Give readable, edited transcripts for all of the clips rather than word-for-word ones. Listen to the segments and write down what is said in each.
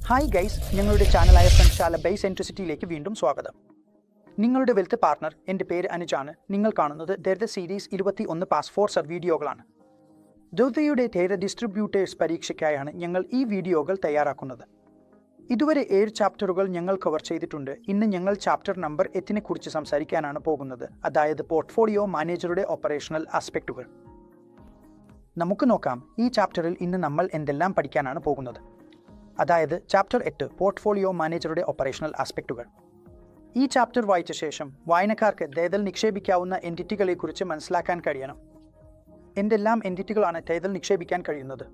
Hi guys, ഞങ്ങളുടെ ചാനലായ ഫ്രണ്ട്ശാല by സെൻട്രിസിറ്റിയിലേക്ക് വീണ്ടും സ്വാഗതം. നിങ്ങളുടെ വെൽത്ത് പാർട്ണർ, എൻ്റെ പേര് അനുജാണ്. നിങ്ങൾ കാണുന്നത് ദർദ സീരീസ് 21 പാസ് 4 സർ വീഡിയോകളാണ്. ദൗതയുടെ തേര ഡിസ്ട്രിബ്യൂട്ടേഴ്സ് പരീക്ഷയ്ക്കായാണ് ഞങ്ങൾ ഈ വീഡിയോകൾ തയ്യാറാക്കുന്നത്. ഇതുവരെ 7 ചാപ്റ്ററുകൾ ഞങ്ങൾ കവർ ചെയ്തിട്ടുണ്ട്. ഇന്ന് ഞങ്ങൾ ചാപ്റ്റർ നമ്പർ 8 കുറിച്ച് സംസാരിക്കാനാണ് പോകുന്നത്, അതായത് പോർട്ട്ഫോളിയോ മാനേജറുടെ ഓപ്പറേഷണൽ ആസ്പെക്റ്റുകൾ. നമുക്ക് നോക്കാം, ഈ ചാപ്റ്ററിൽ ഇന്ന് നമ്മൾ എന്തെല്ലാം പഠിക്കാനാണ് പോകുന്നത്. അതായത് ചാപ്റ്റർ 8 പോർട്ട്ഫോളിയോ മാനേജറുടെ ഓപ്പറേഷണൽ ആസ്പെക്റ്റുകൾ. ഈ ചാപ്റ്റർ വായിച്ച ശേഷം വായനക്കാർക്ക് തേതൽ നിക്ഷേപിക്കാവുന്ന എൻറ്റിറ്റികളെക്കുറിച്ച് മനസ്സിലാക്കാൻ കഴിയണം. എന്തെല്ലാം എൻറ്റിറ്റികളാണ് തേതൽ നിക്ഷേപിക്കാൻ കഴിയുന്നത്?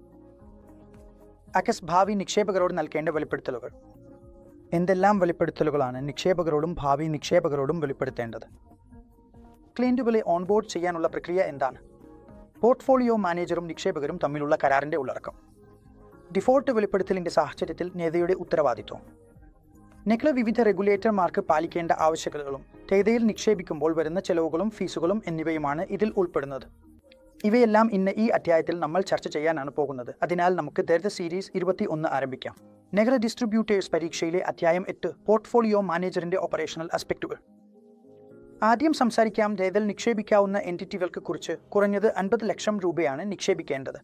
അക്കസ് ഭാവി നിക്ഷേപകരോട് നൽകേണ്ട വെളിപ്പെടുത്തലുകൾ. എന്തെല്ലാം വെളിപ്പെടുത്തലുകളാണ് നിക്ഷേപകരോടും ഭാവി നിക്ഷേപകരോടും വെളിപ്പെടുത്തേണ്ടത്? ക്ലയന്റുകളെ ഓൺബോർഡ് ചെയ്യാനുള്ള പ്രക്രിയ എന്താണ്? പോർട്ട്ഫോളിയോ മാനേജറും നിക്ഷേപകരും തമ്മിലുള്ള കരാറിൻ്റെ ഉള്ളടക്കം. ഡിഫോൾട്ട് വെളിപ്പെടുത്തലിൻ്റെ സാഹചര്യത്തിൽ നേതയുടെ ഉത്തരവാദിത്വം. നെക്ല വിവിധ റെഗുലേറ്റർമാർക്ക് പാലിക്കേണ്ട ആവശ്യകതകളും തേതയിൽ നിക്ഷേപിക്കുമ്പോൾ വരുന്ന ചെലവുകളും ഫീസുകളും എന്നിവയുമാണ് ഇതിൽ ഉൾപ്പെടുന്നത്. ഇവയെല്ലാം ഇന്ന് ഈ അധ്യായത്തിൽ നമ്മൾ ചർച്ച ചെയ്യാനാണ് പോകുന്നത്. അതിനാൽ നമുക്ക് ദർദ സീരീസ് 21 ആരംഭിക്കാം. നെഗ്ര ഡിസ്ട്രിബ്യൂട്ടേഴ്സ് പരീക്ഷയിലെ അധ്യായം 8 പോർട്ട്ഫോളിയോ മാനേജറിന്റെ ഓപ്പറേഷണൽ ആസ്പെക്റ്റുകൾ. ആദ്യം സംസാരിക്കാം തേതൽ നിക്ഷേപിക്കാവുന്ന എൻറ്റിറ്റികൾക്ക് കുറിച്ച്. കുറഞ്ഞത് 50 ലക്ഷം രൂപയാണ് നിക്ഷേപിക്കേണ്ടത്.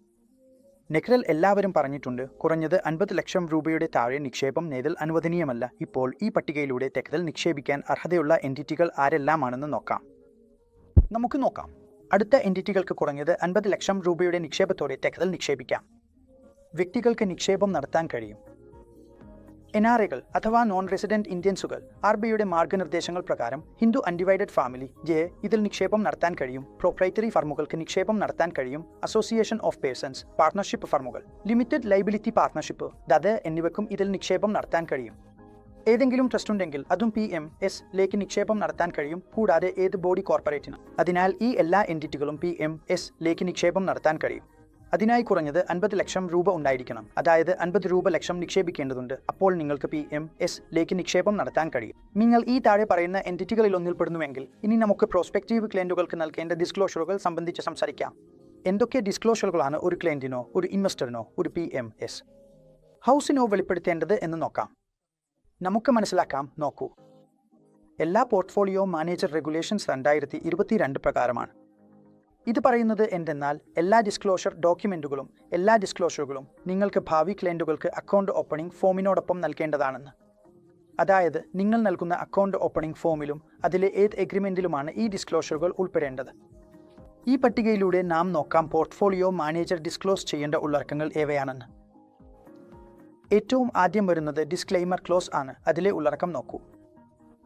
നെക്രൽ എല്ലാവരും പറഞ്ഞിട്ടുണ്ട്, കുറഞ്ഞത് 50 ലക്ഷം രൂപയുടെ താഴെ നിക്ഷേപം നേതൽ അനുവദനീയമല്ല. ഇപ്പോൾ ഈ പട്ടികയിലൂടെ തെക്കതൽ നിക്ഷേപിക്കാൻ അർഹതയുള്ള എൻറ്റിറ്റികൾ ആരെല്ലാമാണെന്ന് നമുക്ക് നോക്കാം. അടുത്ത എൻറ്റിറ്റികൾക്ക് കുറഞ്ഞത് 50 ലക്ഷം രൂപയുടെ നിക്ഷേപത്തോടെ തെക്കതൽ നിക്ഷേപിക്കാം. വ്യക്തികൾക്ക് നിക്ഷേപം നടത്താൻ കഴിയും. എൻആർഐകൾ അഥവാ നോൺ റെസിഡന്റ് ഇന്ത്യൻസുകൾ ആർബിഐയുടെ മാർഗനിർദ്ദേശങ്ങൾ പ്രകാരം ഹിന്ദു അൺഡിവൈഡഡ് ഫാമിലി ഇതിൽ നിക്ഷേപം നടത്താൻ കഴിയും. പ്രൊപ്രൈറ്ററി ഫർമുകൾക്ക് നിക്ഷേപം നടത്താൻ കഴിയും. അസോസിയേഷൻ ഓഫ് പേഴ്സൺസ്, പാർട്ണർഷിപ്പ് ഫർമുകൾ, ലിമിറ്റഡ് ലൈബിലിറ്റി പാർട്ണർഷിപ്പ് എന്നിവയ്ക്കും ഇതിൽ നിക്ഷേപം നടത്താൻ കഴിയും. ഏതെങ്കിലും ട്രസ്റ്റ് ഉണ്ടെങ്കിൽ അതും PMS ലേക്ക് നിക്ഷേപം നടത്താൻ കഴിയും, കൂടാതെ ഏത് ബോഡി കോർപ്പറേറ്റിന്. അതിനാൽ ഈ എല്ലാ എൻറ്റിറ്റികളും PMS ലേക്ക് നിക്ഷേപം നടത്താൻ കഴിയും. അതിനായി കുറഞ്ഞത് 50 ലക്ഷം രൂപ ഉണ്ടായിരിക്കണം. അതായത് 50 ലക്ഷം നിക്ഷേപിക്കേണ്ടതുണ്ട്. അപ്പോൾ നിങ്ങൾക്ക് PMS ലേക്ക് നിക്ഷേപം നടത്താൻ കഴിയും. നിങ്ങൾ ഈ താഴെ പറയുന്ന എൻറ്റിറ്റികളിൽ ഒന്നിൽപ്പെടുന്നുവെങ്കിൽ ഇനി നമുക്ക് പ്രോസ്പെക്റ്റീവ് ക്ലയന്റുകൾക്ക് നൽകേണ്ട ഡിസ്ക്ലോഷറുകൾ സംബന്ധിച്ച് സംസാരിക്കാം. എന്തൊക്കെ ഡിസ്ക്ലോഷറുകളാണ് ഒരു ക്ലയന്റിനോ ഒരു ഇൻവെസ്റ്ററിനോ ഒരു PMS ഹൗസിനോ വെളിപ്പെടുത്തേണ്ടത് എന്ന് നോക്കാം. നമുക്ക് മനസ്സിലാക്കാം. നോക്കൂ, എല്ലാ പോർട്ട്ഫോളിയോ മാനേജർ റെഗുലേഷൻസ് 2022 പ്രകാരമാണ്. ഇത് പറയുന്നത് എന്തെന്നാൽ എല്ലാ ഡിസ്ക്ലോഷർ ഡോക്യുമെന്റുകളും എല്ലാ ഡിസ്ക്ലോഷറുകളും നിങ്ങൾക്ക് ഭാവി ക്ലയന്റുകൾക്ക് അക്കൗണ്ട് ഓപ്പണിംഗ് ഫോമിനോടൊപ്പം നൽകേണ്ടതാണെന്ന്. അതായത് നിങ്ങൾ നൽകുന്ന അക്കൗണ്ട് ഓപ്പണിംഗ് ഫോമിലും അതിലെ ഏത് എഗ്രിമെന്റിലുമാണ് ഈ ഡിസ്ക്ലോഷറുകൾ ഉൾപ്പെടേണ്ടത്. ഈ പട്ടികയിലൂടെ നാം നോക്കാം പോർട്ട്ഫോളിയോ മാനേജർ ഡിസ്ക്ലോസ് ചെയ്യേണ്ട ഉള്ളടക്കങ്ങൾ ഏവയാണെന്ന്. ഏറ്റവും ആദ്യം വരുന്നത് ഡിസ്ക്ലെയിമർ ക്ലോസ് ആണ്. അതിലെ ഉള്ളടക്കം നോക്കൂ.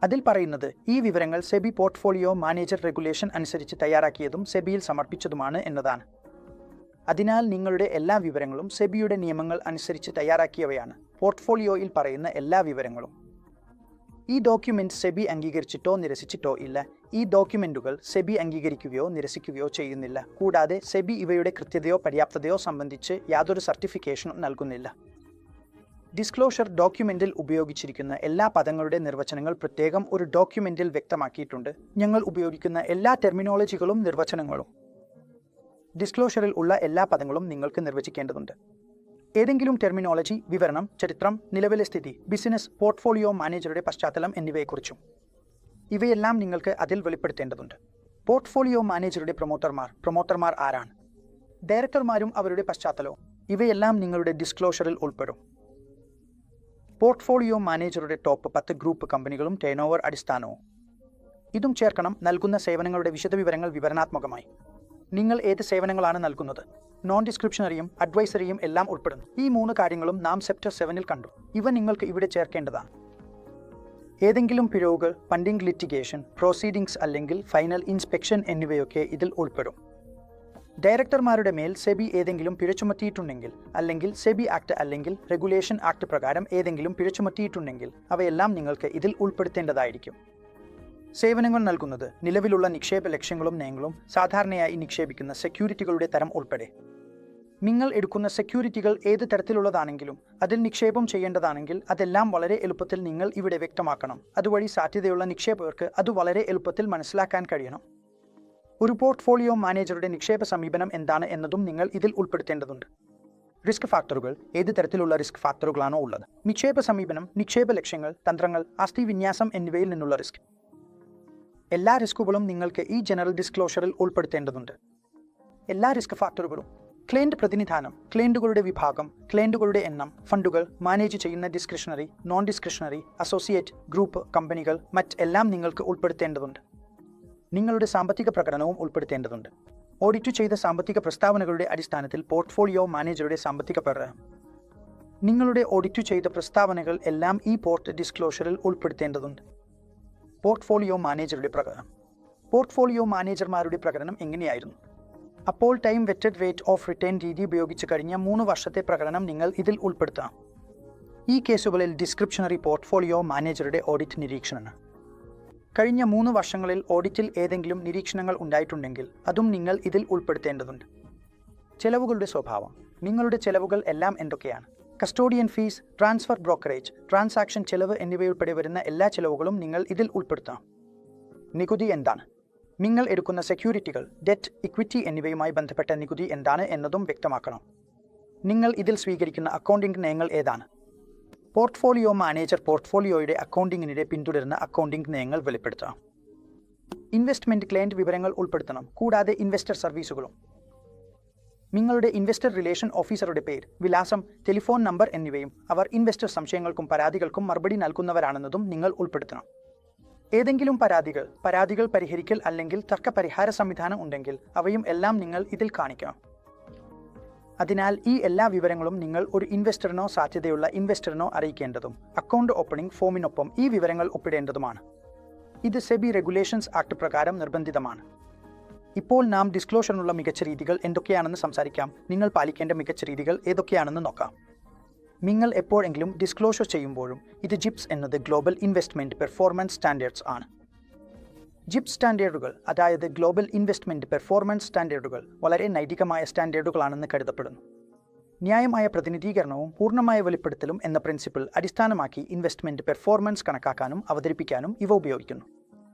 അതിൽ പറയുന്നത് ഈ വിവരങ്ങൾ സെബി പോർട്ട്ഫോളിയോ മാനേജർ റെഗുലേഷൻ അനുസരിച്ച് തയ്യാറാക്കിയതും സെബിയിൽ സമർപ്പിച്ചതുമാണ് എന്നതാണ്. അതിനാൽ നിങ്ങളുടെ എല്ലാ വിവരങ്ങളും സെബിയുടെ നിയമങ്ങൾ അനുസരിച്ച് തയ്യാറാക്കിയവയാണ്. പോർട്ട്ഫോളിയോയിൽ പറയുന്ന എല്ലാ വിവരങ്ങളും. ഈ ഡോക്യുമെന്റ് സെബി അംഗീകരിച്ചിട്ടോ നിരസിച്ചിട്ടോ ഇല്ല. ഈ ഡോക്യുമെന്റുകൾ സെബി അംഗീകരിക്കുകയോ നിരസിക്കുകയോ ചെയ്യുന്നില്ല. കൂടാതെ സെബി ഇവയുടെ കൃത്യതയോ പര്യാപ്തതയോ സംബന്ധിച്ച് യാതൊരു സർട്ടിഫിക്കേഷനും നൽകുന്നില്ല. ഡിസ്ക്ലോഷർ ഡോക്യുമെന്റിൽ ഉപയോഗിച്ചിരിക്കുന്ന എല്ലാ പദങ്ങളുടെ നിർവചനങ്ങൾ പ്രത്യേകം ഒരു ഡോക്യുമെന്റിൽ വ്യക്തമാക്കിയിട്ടുണ്ട്. ഞങ്ങൾ ഉപയോഗിക്കുന്ന എല്ലാ ടെർമിനോളജികളും നിർവചനങ്ങളും ഡിസ്ക്ലോഷറിൽ ഉള്ള എല്ലാ പദങ്ങളും നിങ്ങൾക്ക് നിർവചിക്കേണ്ടതുണ്ട്. ഏതെങ്കിലും ടെർമിനോളജി, വിവരണം, ചരിത്രം, നിലവിലെ സ്ഥിതി, ബിസിനസ്, പോർട്ട്ഫോളിയോ മാനേജറുടെ പശ്ചാത്തലം എന്നിവയെക്കുറിച്ചും ഇവയെല്ലാം നിങ്ങൾക്ക് അതിൽ വെളിപ്പെടുത്തേണ്ടതുണ്ട്. പോർട്ട്ഫോളിയോ മാനേജറുടെ പ്രൊമോട്ടർമാർ ആരാണ്? ഡയറക്ടർമാരും അവരുടെ പശ്ചാത്തലവും ഇവയെല്ലാം നിങ്ങളുടെ ഡിസ്ക്ലോഷറിൽ ഉൾപ്പെടും. പോർട്ട്ഫോളിയോ മാനേജറുടെ ടോപ്പ് 10 ഗ്രൂപ്പ് കമ്പനികളും ടേൺഓവർ അടിസ്ഥാനവും ഇതും ചേർക്കണം. നൽകുന്ന സേവനങ്ങളുടെ വിശദവിവരങ്ങൾ വിവരണാത്മകമായി. നിങ്ങൾ ഏത് സേവനങ്ങളാണ് നൽകുന്നത്? നോൺ ഡിസ്ക്രിപ്ഷണറിയും അഡ്വൈസറിയും എല്ലാം ഉൾപ്പെടുന്നു. ഈ 3 കാര്യങ്ങളും നാം ചാപ്റ്റർ 7 കണ്ടു. ഇവ നിങ്ങൾക്ക് ഇവിടെ ചേർക്കേണ്ടതാണ്. ഏതെങ്കിലും പിഴവുകൾ, പെൻഡിംഗ് ലിറ്റിഗേഷൻ, പ്രൊസീഡിംഗ്സ് അല്ലെങ്കിൽ ഫൈനൽ ഇൻസ്പെക്ഷൻ എന്നിവയൊക്കെ ഇതിൽ ഉൾപ്പെടും. ഡയറക്ടർമാരുടെ മേൽ സെബി ഏതെങ്കിലും പിഴ ചുമത്തിയിട്ടുണ്ടെങ്കിൽ, അല്ലെങ്കിൽ സെബി ആക്ട് അല്ലെങ്കിൽ റെഗുലേഷൻ ആക്ട് പ്രകാരം ഏതെങ്കിലും പിഴ ചുമത്തിയിട്ടുണ്ടെങ്കിൽ അവയെല്ലാം നിങ്ങൾക്ക് ഇതിൽ ഉൾപ്പെടുത്തേണ്ടതായിരിക്കും. സേവനങ്ങൾ നൽകുന്നത് നിലവിലുള്ള നിക്ഷേപ ലക്ഷ്യങ്ങളും നയങ്ങളും സാധാരണയായി നിക്ഷേപിക്കുന്ന സെക്യൂരിറ്റികളുടെ തരം ഉൾപ്പെടെ. നിങ്ങൾ എടുക്കുന്ന സെക്യൂരിറ്റികൾ ഏത് തരത്തിലുള്ളതാണെങ്കിലും അതിൽ നിക്ഷേപം ചെയ്യേണ്ടതാണെങ്കിൽ അതെല്ലാം വളരെ എളുപ്പത്തിൽ നിങ്ങൾ ഇവിടെ വ്യക്തമാക്കണം. അതുവഴി സാധ്യതയുള്ള നിക്ഷേപകർക്ക് അത് വളരെ എളുപ്പത്തിൽ മനസ്സിലാക്കാൻ കഴിയണം. ഒരു പോർട്ട്ഫോളിയോ മാനേജറുടെ നിക്ഷേപ സമീപനം എന്താണ് എന്നതും നിങ്ങൾ ഇതിൽ ഉൾപ്പെടുത്തേണ്ടതുണ്ട്. റിസ്ക് ഫാക്ടറുകൾ ഏത് തരത്തിലുള്ള റിസ്ക് ഫാക്ടറുകളാണോ ഉള്ളത്? നിക്ഷേപ സമീപനം, നിക്ഷേപ ലക്ഷ്യങ്ങൾ, തന്ത്രങ്ങൾ, ആസ്തി വിന്യാസം എന്നിവയിൽ നിന്നുള്ള റിസ്ക്. എല്ലാ റിസ്കുകളും നിങ്ങൾക്ക് ഈ ജനറൽ ഡിസ്ക്ലോഷറിൽ ഉൾപ്പെടുത്തേണ്ടതുണ്ട്. എല്ലാ റിസ്ക് ഫാക്ടറുകളും. ക്ലയന്റ് പ്രതിനിധാനം, ക്ലയന്റുകളുടെ വിഭാഗം, ക്ലയന്റുകളുടെ എണ്ണം, ഫണ്ടുകൾ, മാനേജ് ചെയ്യുന്ന discretionary, non discretionary, associate, group, കമ്പനികൾ, മറ്റെല്ലാം നിങ്ങൾക്ക് ഉൾപ്പെടുത്തേണ്ടതുണ്ട്. നിങ്ങളുടെ സാമ്പത്തിക പ്രകടനവും ഉൾപ്പെടുത്തേണ്ടതുണ്ട്. ഓഡിറ്റ് ചെയ്ത സാമ്പത്തിക പ്രസ്താവനകളുടെ അടിസ്ഥാനത്തിൽ പോർട്ട്ഫോളിയോ മാനേജറുടെ സാമ്പത്തിക പ്രകടനം. നിങ്ങളുടെ ഓഡിറ്റ് ചെയ്ത പ്രസ്താവനകൾ എല്ലാം ഈ പോർട്ട് ഡിസ്ക്ലോഷറിൽ ഉൾപ്പെടുത്തേണ്ടതുണ്ട്. പോർട്ട്ഫോളിയോ മാനേജറുടെ പ്രകടനം. പോർട്ട്ഫോളിയോ മാനേജർമാരുടെ പ്രകടനം എങ്ങനെയായിരുന്നു? അപ്പോൾ time wetted rate of return രീതി ഉപയോഗിച്ച് കഴിഞ്ഞ 3 വർഷത്തെ പ്രകടനം നിങ്ങൾ ഇതിൽ ഉൾപ്പെടുത്താം. ഈ കേസുകളിൽ ഡിസ്ക്രിപ്ഷണറി പോർട്ട്ഫോളിയോ മാനേജറുടെ ഓഡിറ്റ് നിരീക്ഷണമാണ്. കഴിഞ്ഞ 3 വർഷങ്ങളിൽ ഓഡിറ്റിൽ ഏതെങ്കിലും നിരീക്ഷണങ്ങൾ ഉണ്ടായിട്ടുണ്ടെങ്കിൽ അതും നിങ്ങൾ ഇതിൽ ഉൾപ്പെടുത്തേണ്ടതുണ്ട്. ചെലവുകളുടെ സ്വഭാവം. നിങ്ങളുടെ ചെലവുകൾ എല്ലാം എന്തൊക്കെയാണ്? Custodian fees, transfer brokerage, transaction ചെലവ് എന്നിവയുൾപ്പെടെ വരുന്ന എല്ലാ ചെലവുകളും നിങ്ങൾ ഇതിൽ ഉൾപ്പെടുത്താം. നികുതി എന്താണ്? നിങ്ങൾ എടുക്കുന്ന സെക്യൂരിറ്റികൾ, ഡെറ്റ്, ഇക്വിറ്റി എന്നിവയുമായി ബന്ധപ്പെട്ട നികുതി എന്താണ് എന്നതും വ്യക്തമാക്കണം. നിങ്ങൾ ഇതിൽ സ്വീകരിക്കുന്ന അക്കൗണ്ടിംഗ് നയങ്ങൾ ഏതാണ്? പോർട്ട്ഫോളിയോ മാനേജർ പോർട്ട്ഫോളിയോയുടെ അക്കൗണ്ടിങ്ങിനിടെ പിന്തുടരുന്ന അക്കൗണ്ടിംഗ് നയങ്ങൾ വെളിപ്പെടുത്താം. ഇൻവെസ്റ്റ്മെന്റ് ക്ലയന്റ് വിവരങ്ങൾ ഉൾപ്പെടുത്തണം, കൂടാതെ ഇൻവെസ്റ്റർ സർവീസുകളും. നിങ്ങളുടെ ഇൻവെസ്റ്റർ റിലേഷൻ ഓഫീസറുടെ പേര്, വിലാസം, ടെലിഫോൺ നമ്പർ എന്നിവയും അവർ ഇൻവെസ്റ്റർ സംശയങ്ങൾക്കും പരാതികൾക്കും മറുപടി നൽകുന്നവരാണെന്നതും നിങ്ങൾ ഉൾപ്പെടുത്തണം. ഏതെങ്കിലും പരാതികൾ പരിഹരിക്കൽ അല്ലെങ്കിൽ തർക്ക പരിഹാര സംവിധാനം ഉണ്ടെങ്കിൽ അവയും എല്ലാം നിങ്ങൾ ഇതിൽ കാണിക്കണം. അതിനാൽ ഈ എല്ലാ വിവരങ്ങളും നിങ്ങൾ ഒരു ഇൻവെസ്റ്ററിനോ സാധ്യതയുള്ള ഇൻവെസ്റ്ററിനോ അറിയിക്കേണ്ടതും അക്കൗണ്ട് ഓപ്പണിംഗ് ഫോമിനൊപ്പം ഈ വിവരങ്ങൾ ഒപ്പിടേണ്ടതുമാണ്. ഇത് സെബി റെഗുലേഷൻസ് ആക്ട് പ്രകാരം നിർബന്ധിതമാണ്. ഇപ്പോൾ നാം ഡിസ്ക്ലോഷറിനുള്ള മികച്ച രീതികൾ എന്തൊക്കെയാണെന്ന് സംസാരിക്കാം. നിങ്ങൾ പാലിക്കേണ്ട മികച്ച രീതികൾ ഏതൊക്കെയാണെന്ന് നോക്കാം. നിങ്ങൾ എപ്പോഴെങ്കിലും ഡിസ്ക്ലോഷർ ചെയ്യുമ്പോഴും ഇത് ജിപ്സ് എന്നത് ഗ്ലോബൽ ഇൻവെസ്റ്റ്മെന്റ് പെർഫോമൻസ് സ്റ്റാൻഡേർഡ്സ് ആണ്. ജിപ്സ് സ്റ്റാൻഡേർഡുകൾ, അതായത് ഗ്ലോബൽ ഇൻവെസ്റ്റ്മെന്റ് പെർഫോമൻസ് സ്റ്റാൻഡേർഡുകൾ, വളരെ നൈതികമായ സ്റ്റാൻഡേർഡുകളാണെന്ന് കരുതപ്പെടുന്നു. ന്യായമായ പ്രതിനിധീകരണവും പൂർണ്ണമായ വെളിപ്പെടുത്തലും എന്ന പ്രിൻസിപ്പിൾ അടിസ്ഥാനമാക്കി ഇൻവെസ്റ്റ്മെന്റ് പെർഫോമൻസ് കണക്കാക്കാനും അവതരിപ്പിക്കാനും ഇവ ഉപയോഗിക്കുന്നു.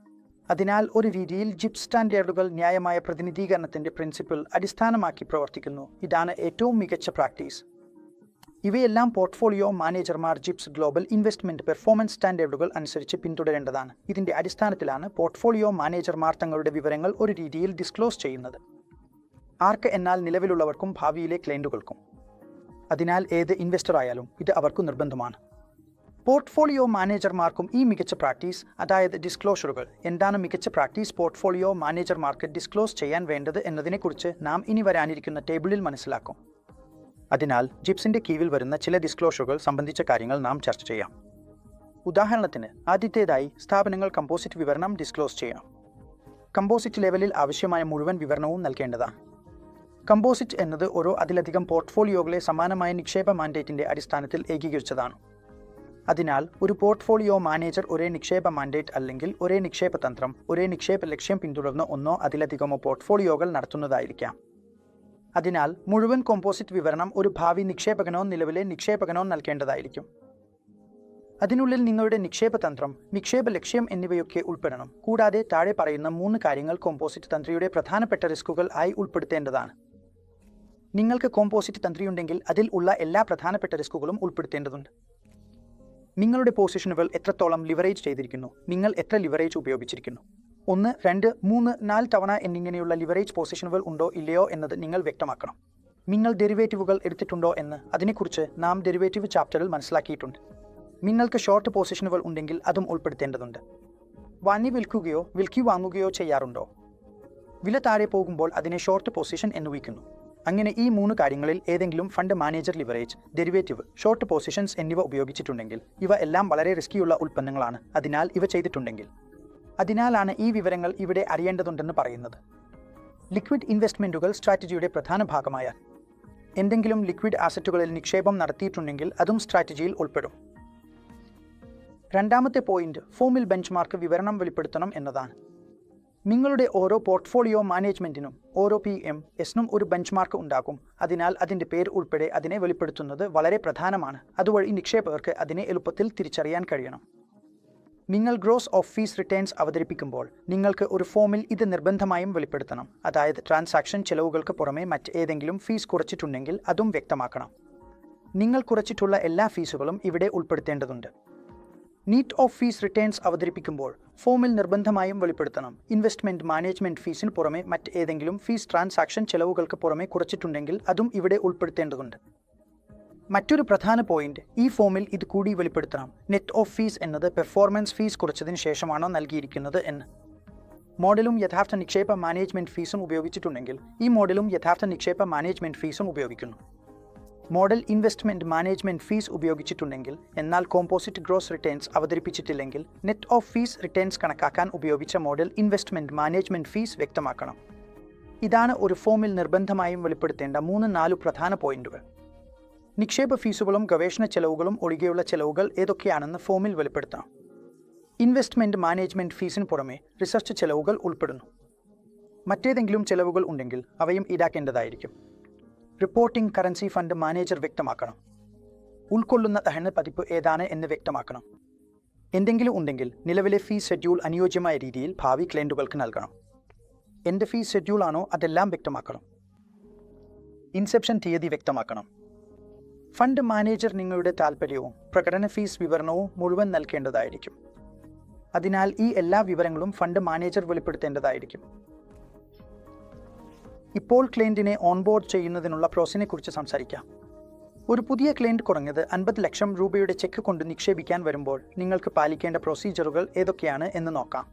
അതിനാൽ ഒരു രീതിയിൽ ജിപ്സ് സ്റ്റാൻഡേർഡുകൾ ന്യായമായ പ്രതിനിധീകരണത്തിന്റെ പ്രിൻസിപ്പിൾ അടിസ്ഥാനമാക്കി പ്രവർത്തിക്കുന്നു. ഇതാണ് ഏറ്റവും മികച്ച പ്രാക്ടീസ്. ഇവയെല്ലാം പോർട്ട്ഫോളിയോ മാനേജർമാർ ജിപ്സ് ഗ്ലോബൽ ഇൻവെസ്റ്റ്മെന്റ് പെർഫോമൻസ് സ്റ്റാൻഡേർഡുകൾ അനുസരിച്ച് പിന്തുടരേണ്ടതാണ്. ഇതിന്റെ അടിസ്ഥാനത്തിലാണ് പോർട്ട്ഫോളിയോ മാനേജർമാർ തങ്ങളുടെ വിവരങ്ങൾ ഒരു രീതിയിൽ ഡിസ്ക്ലോസ് ചെയ്യുന്നത്. ആർക്ക് എന്നാൽ നിലവിലുള്ളവർക്കും ഭാവിയിലെ ക്ലയന്റുകൾക്കും. അതിനാൽ ഏത് ഇൻവെസ്റ്റർ ആയാലും ഇത് അവർക്ക് നിർബന്ധമാണ്. പോർട്ട്ഫോളിയോ മാനേജർമാർക്കും ഈ മികച്ച പ്രാക്ടീസ്, അതായത് ഡിസ്ക്ലോഷറുകൾ. എന്താണ് മികച്ച പ്രാക്ടീസ് പോർട്ട്ഫോളിയോ മാനേജർമാർക്ക് ഡിസ്ക്ലോസ് ചെയ്യാൻ വേണ്ടത് എന്നതിനെക്കുറിച്ച് നാം ഇനി വരാനിരിക്കുന്ന ടേബിളിൽ മനസ്സിലാക്കും. അതിനാൽ ജിപ്സിന്റെ കീഴിൽ വരുന്ന ചില ഡിസ്ക്ലോഷറുകൾ സംബന്ധിച്ച കാര്യങ്ങൾ നാം ചർച്ച ചെയ്യാം. ഉദാഹരണത്തിന്, ആദ്യത്തേതായി സ്ഥാപനങ്ങൾ കമ്പോസിറ്റ് വിവരണം ഡിസ്ക്ലോസ് ചെയ്യാം. കമ്പോസിറ്റ് ലെവലിൽ ആവശ്യമായ മുഴുവൻ വിവരണവും നൽകേണ്ടതാണ്. കമ്പോസിറ്റ് എന്നത് ഓരോ അതിലധികം പോർട്ട്ഫോളിയോകളെ സമാനമായ നിക്ഷേപ മാൻഡേറ്റിന്റെ അടിസ്ഥാനത്തിൽ ഏകീകരിച്ചതാണ്. അതിനാൽ ഒരു പോർട്ട്ഫോളിയോ മാനേജർ ഒരേ നിക്ഷേപ മാൻഡേറ്റ് അല്ലെങ്കിൽ ഒരേ നിക്ഷേപ തന്ത്രം, ഒരേ നിക്ഷേപ ലക്ഷ്യം പിന്തുടർന്ന് ഒന്നോ അതിലധികമോ പോർട്ട്ഫോളിയോകൾ നടത്തുന്നതായിരിക്കാം. അതിനാൽ മുഴുവൻ കോമ്പോസിറ്റ് വിവരണം ഒരു ഭാവി നിക്ഷേപകനോ നിലവിലെ നിക്ഷേപകനോ നൽകേണ്ടതായിരിക്കും. അതിനുള്ളിൽ നിങ്ങളുടെ നിക്ഷേപ തന്ത്രം, നിക്ഷേപ ലക്ഷ്യം എന്നിവയൊക്കെ ഉൾപ്പെടണം. കൂടാതെ താഴെ പറയുന്ന 3 കാര്യങ്ങൾ കോമ്പോസിറ്റ് തന്ത്രിയുടെ പ്രധാനപ്പെട്ട റിസ്കുകൾ ആയി ഉൾപ്പെടുത്തേണ്ടതാണ്. നിങ്ങൾക്ക് കോമ്പോസിറ്റ് തന്ത്രിയുണ്ടെങ്കിൽ അതിൽ ഉള്ള എല്ലാ പ്രധാനപ്പെട്ട റിസ്കുകളും ഉൾപ്പെടുത്തേണ്ടതുണ്ട്. നിങ്ങളുടെ പൊസിഷനുകൾ എത്രത്തോളം ലിവറേജ് ചെയ്തിരിക്കുന്നു, നിങ്ങൾ എത്ര ലിവറേജ് ഉപയോഗിച്ചിരിക്കുന്നു, 1, 2, 3, 4 തവണ എന്നിങ്ങനെയുള്ള ലിവറേജ് പൊസിഷനുകൾ ഉണ്ടോ ഇല്ലയോ എന്നത് നിങ്ങൾ വ്യക്തമാക്കണം. നിങ്ങൾ ഡെറിവേറ്റീവുകൾ എടുത്തിട്ടുണ്ടോ എന്ന് അതിനെക്കുറിച്ച് നാം ഡെറിവേറ്റീവ് ചാപ്റ്ററിൽ മനസ്സിലാക്കിയിട്ടുണ്ട്. നിങ്ങൾക്ക് ഷോർട്ട് പൊസിഷനുകൾ ഉണ്ടെങ്കിൽ അതും ഉൾപ്പെടുത്തേണ്ടതുണ്ട്. വാങ്ങി വിൽക്കി വാങ്ങുകയോ ചെയ്യാറുണ്ടോ? വില താഴെ പോകുമ്പോൾ അതിനെ ഷോർട്ട് പൊസിഷൻ എന്ന് വിളിക്കുന്നു. അങ്ങനെ ഈ 3 കാര്യങ്ങളിൽ ഏതെങ്കിലും fund manager leverage, derivative, short positions എന്നിവ ഉപയോഗിച്ചിട്ടുണ്ടെങ്കിൽ ഇവ എല്ലാം വളരെ റിസ്കിയുള്ള ഉൽപ്പന്നങ്ങളാണ്. അതിനാൽ ഇവ ചെയ്തിട്ടുണ്ടെങ്കിൽ, അതിനാലാണ് ഈ വിവരങ്ങൾ ഇവിടെ അറിയേണ്ടതുണ്ടെന്ന് പറയുന്നത്. ലിക്വിഡ് ഇൻവെസ്റ്റ്മെന്റുകൾ സ്ട്രാറ്റജിയുടെ പ്രധാന ഭാഗമായ എന്തെങ്കിലും ലിക്വിഡ് ആസറ്റുകളിൽ നിക്ഷേപം നടത്തിയിട്ടുണ്ടെങ്കിൽ അതും സ്ട്രാറ്റജിയിൽ ഉൾപ്പെടും. രണ്ടാമത്തെ പോയിന്റ് ഫോമിൽ ബെഞ്ച്മാർക്ക് വിവരണം വെളിപ്പെടുത്തണം എന്നതാണ്. നിങ്ങളുടെ ഓരോ പോർട്ട്ഫോളിയോ മാനേജ്മെന്റിനും ഓരോ PMSനും ഒരു ബെഞ്ച്മാർക്ക് ഉണ്ടാകും. അതിനാൽ അതിന്റെ പേര് ഉൾപ്പെടെ അതിനെ വെളിപ്പെടുത്തുന്നത് വളരെ പ്രധാനമാണ്. അതുവഴി നിക്ഷേപകർക്ക് അതിനെ എളുപ്പത്തിൽ തിരിച്ചറിയാൻ കഴിയണം. നിങ്ങൾ ഗ്രോസ് ഓഫ് ഫീസ് റിട്ടേൺസ് അവതരിപ്പിക്കുമ്പോൾ നിങ്ങൾക്ക് ഒരു ഫോമിൽ ഇത് നിർബന്ധമായും വെളിപ്പെടുത്തണം. അതായത് ട്രാൻസാക്ഷൻ ചെലവുകൾക്ക് പുറമെ മറ്റേതെങ്കിലും ഫീസ് കുറച്ചിട്ടുണ്ടെങ്കിൽ അതും വ്യക്തമാക്കണം. നിങ്ങൾ കുറച്ചിട്ടുള്ള എല്ലാ ഫീസുകളും ഇവിടെ ഉൾപ്പെടുത്തേണ്ടതുണ്ട്. നീറ്റ് ഓഫ് ഫീസ് റിട്ടേൺസ് അവതരിപ്പിക്കുമ്പോൾ ഫോമിൽ നിർബന്ധമായും വെളിപ്പെടുത്തണം. ഇൻവെസ്റ്റ്മെൻറ്റ് മാനേജ്മെൻറ്റ് ഫീസിന് പുറമെ മറ്റേതെങ്കിലും ഫീസ് ട്രാൻസാക്ഷൻ ചെലവുകൾക്ക് പുറമെ കുറച്ചിട്ടുണ്ടെങ്കിൽ അതും ഇവിടെ ഉൾപ്പെടുത്തേണ്ടതുണ്ട്. മറ്റൊരു പ്രധാന പോയിന്റ്, ഈ ഫോമിൽ ഇത് കൂടി വെളിപ്പെടുത്തണം. നെറ്റ് ഓഫ് ഫീസ് എന്നത് പെർഫോമൻസ് ഫീസ് കുറച്ചതിന് ശേഷമാണോ നൽകിയിരിക്കുന്നത് എന്ന്. മോഡലും യഥാർത്ഥ നിക്ഷേപ മാനേജ്മെൻറ്റ് ഫീസും ഉപയോഗിച്ചിട്ടുണ്ടെങ്കിൽ ഈ മോഡലും യഥാർത്ഥ നിക്ഷേപ മാനേജ്മെൻറ്റ് ഫീസും ഉപയോഗിക്കുന്നു. മോഡൽ ഇൻവെസ്റ്റ്മെൻറ്റ് മാനേജ്മെൻറ്റ് ഫീസ് ഉപയോഗിച്ചിട്ടുണ്ടെങ്കിൽ എന്നാൽ കോമ്പോസിറ്റ് ഗ്രോസ് റിട്ടേൺസ് അവതരിപ്പിച്ചിട്ടില്ലെങ്കിൽ നെറ്റ് ഓഫ് ഫീസ് റിട്ടേൺസ് കണക്കാക്കാൻ ഉപയോഗിച്ച മോഡൽ ഇൻവെസ്റ്റ്മെൻറ്റ് മാനേജ്മെൻറ്റ് ഫീസ് വ്യക്തമാക്കണം. ഇതാണ് ഒരു ഫോമിൽ നിർബന്ധമായും വെളിപ്പെടുത്തേണ്ട 3-4 പ്രധാന പോയിന്റുകൾ. നിക്ഷേപ ഫീസുകളും ഗവേഷണ ചെലവുകളും ഒഴികെയുള്ള ചെലവുകൾ ഏതൊക്കെയാണെന്ന് ഫോമിൽ വെളിപ്പെടുത്തണം. ഇൻവെസ്റ്റ്മെൻറ്റ് മാനേജ്മെൻറ്റ് ഫീസിന് പുറമെ റിസർച്ച് ചെലവുകൾ ഉൾപ്പെടുന്നു. മറ്റേതെങ്കിലും ചെലവുകൾ ഉണ്ടെങ്കിൽ അവയും ഈടാക്കേണ്ടതായിരിക്കും. റിപ്പോർട്ടിംഗ് കറൻസി ഫണ്ട് മാനേജർ വ്യക്തമാക്കണം. ഉൾക്കൊള്ളുന്ന ധന പതിപ്പ് ഏതാണ് എന്ന് വ്യക്തമാക്കണം. എന്തെങ്കിലും ഉണ്ടെങ്കിൽ നിലവിലെ ഫീസ് ഷെഡ്യൂൾ അനുയോജ്യമായ രീതിയിൽ ഭാവി ക്ലയൻറ്റുകൾക്ക് നൽകണം. എന്ത് ഫീസ് ഷെഡ്യൂൾ ആണോ അതെല്ലാം വ്യക്തമാക്കണം. ഇൻസെപ്ഷൻ തീയതി വ്യക്തമാക്കണം. ഫണ്ട് മാനേജർ നിങ്ങളുടെ താൽപ്പര്യവും പ്രകടന ഫീസ് വിവരണവും മുഴുവൻ നൽകേണ്ടതായിരിക്കും. അതിനാൽ ഈ എല്ലാ വിവരങ്ങളും ഫണ്ട് മാനേജർ വെളിപ്പെടുത്തേണ്ടതായിരിക്കും. ഇപ്പോൾ ക്ലയൻറ്റിനെ ഓൺബോർഡ് ചെയ്യുന്നതിനുള്ള പ്രോസസിനെക്കുറിച്ച് സംസാരിക്കാം. ഒരു പുതിയ ക്ലയൻറ്റ് കുറഞ്ഞത് 50 ലക്ഷം രൂപയുടെ ചെക്ക് കൊണ്ട് നിക്ഷേപിക്കാൻ വരുമ്പോൾ നിങ്ങൾക്ക് പാലിക്കേണ്ട പ്രൊസീജിയറുകൾ ഏതൊക്കെയാണ് എന്ന് നോക്കാം.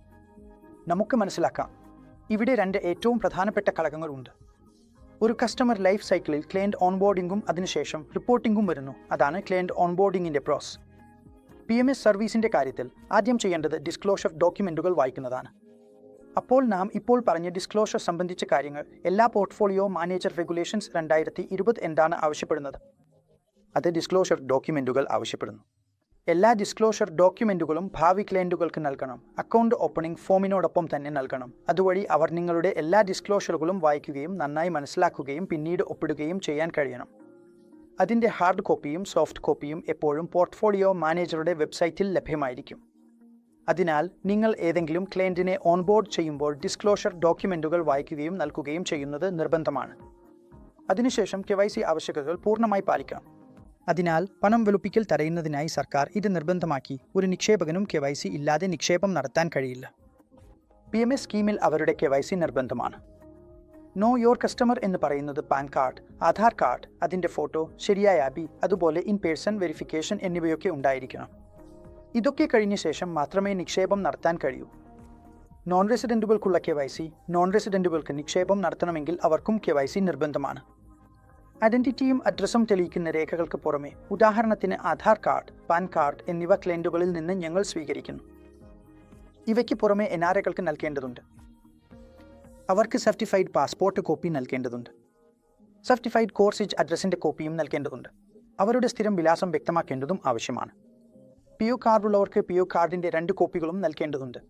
നമുക്ക് മനസ്സിലാക്കാം. ഇവിടെ 2 ഏറ്റവും പ്രധാനപ്പെട്ട ഘടകങ്ങളുണ്ട്. ഒരു കസ്റ്റമർ ലൈഫ് സൈക്കിളിൽ ക്ലയൻറ്റ് ഓൺബോർഡിംഗും അതിനുശേഷം റിപ്പോർട്ടിംഗും വരുന്നു. അതാണ് ക്ലയൻറ്റ് ഓൺബോർഡിംഗിൻ്റെ പ്രോസസ്. PMS സർവീസിൻ്റെ കാര്യത്തിൽ ആദ്യം ചെയ്യേണ്ടത് ഡിസ്ക്ലോഷർ ഡോക്യുമെൻറ്റുകൾ വായിക്കുന്നതാണ്. അപ്പോൾ നാം ഇപ്പോൾ പറഞ്ഞ ഡിസ്ക്ലോഷർ സംബന്ധിച്ച കാര്യങ്ങൾ എല്ലാ പോർട്ട്ഫോളിയോ മാനേജർ റെഗുലേഷൻസ് 2020 എന്താണ് ആവശ്യപ്പെടുന്നത്? അത് ഡിസ്ക്ലോഷർ ഡോക്യുമെൻറ്റുകൾ ആവശ്യപ്പെടുന്നു. എല്ലാ ഡിസ്ക്ലോഷർ ഡോക്യുമെൻറ്റുകളും ഭാവി ക്ലയൻറ്റുകൾക്ക് നൽകണം. അക്കൗണ്ട് ഓപ്പണിംഗ് ഫോമിനോടൊപ്പം തന്നെ നൽകണം. അതുവഴി അവർ നിങ്ങളുടെ എല്ലാ ഡിസ്ക്ലോഷറുകളും വായിക്കുകയും നന്നായി മനസ്സിലാക്കുകയും പിന്നീട് ഒപ്പിടുകയും ചെയ്യാൻ കഴിയണം. അതിൻ്റെ ഹാർഡ് കോപ്പിയും സോഫ്റ്റ് കോപ്പിയും എപ്പോഴും പോർട്ട്ഫോളിയോ മാനേജറുടെ വെബ്സൈറ്റിൽ ലഭ്യമായിരിക്കും. അതിനാൽ നിങ്ങൾ ഏതെങ്കിലും ക്ലയൻറ്റിനെ ഓൺബോർഡ് ചെയ്യുമ്പോൾ ഡിസ്ക്ലോഷർ ഡോക്യുമെൻറ്റുകൾ വായിക്കുകയും നൽകുകയും ചെയ്യുന്നത് നിർബന്ധമാണ്. അതിനുശേഷം KYC ആവശ്യകതകൾ പൂർണ്ണമായി പാലിക്കണം. അതിനാൽ പണം വെളുപ്പിക്കൽ തടയുന്നതിനായി സർക്കാർ ഇത് നിർബന്ധമാക്കി. ഒരു നിക്ഷേപകനും KYC ഇല്ലാതെ നിക്ഷേപം നടത്താൻ കഴിയില്ല. PMS സ്കീമിൽ അവരുടെ KYC നിർബന്ധമാണ്. നോ യോർ കസ്റ്റമർ എന്ന് പറയുന്നത് പാൻ കാർഡ്, ആധാർ കാർഡ്, അതിൻ്റെ ഫോട്ടോ, ശരിയായ ആബി, അതുപോലെ ഇൻ പേഴ്സൺ വെരിഫിക്കേഷൻ എന്നിവയൊക്കെ ഉണ്ടായിരിക്കണം. ഇതൊക്കെ കഴിഞ്ഞ ശേഷം മാത്രമേ നിക്ഷേപം നടത്താൻ കഴിയൂ. നോൺ റെസിഡൻറ്റുകൾക്കുള്ള KYC, നോൺ റെസിഡൻറ്റുകൾക്ക് നിക്ഷേപം നടത്തണമെങ്കിൽ അവർക്കും KYC നിർബന്ധമാണ്. ഐഡന്റിറ്റിയും അഡ്രസ്സും തെളിയിക്കുന്ന രേഖകൾക്ക് പുറമെ ഉദാഹരണത്തിന് ആധാർ കാർഡ്, പാൻ കാർഡ് എന്നിവ ക്ലയൻറ്റുകളിൽ നിന്ന് ഞങ്ങൾ സ്വീകരിക്കുന്നു. ഇവയ്ക്ക് പുറമെ NRAകൾക്ക് നൽകേണ്ടതുണ്ട്. അവർക്ക് സർട്ടിഫൈഡ് പാസ്പോർട്ട് കോപ്പി നൽകേണ്ടതുണ്ട്. സർട്ടിഫൈഡ് കോർസേജ് അഡ്രസ്സിൻ്റെ കോപ്പിയും നൽകേണ്ടതുണ്ട്. അവരുടെ സ്ഥിരം വിലാസം വ്യക്തമാക്കേണ്ടതും ആവശ്യമാണ്. PO കാർഡുള്ളവർക്ക് PO കാർഡിൻ്റെ 2 കോപ്പികളും നൽകേണ്ടതുണ്ട്.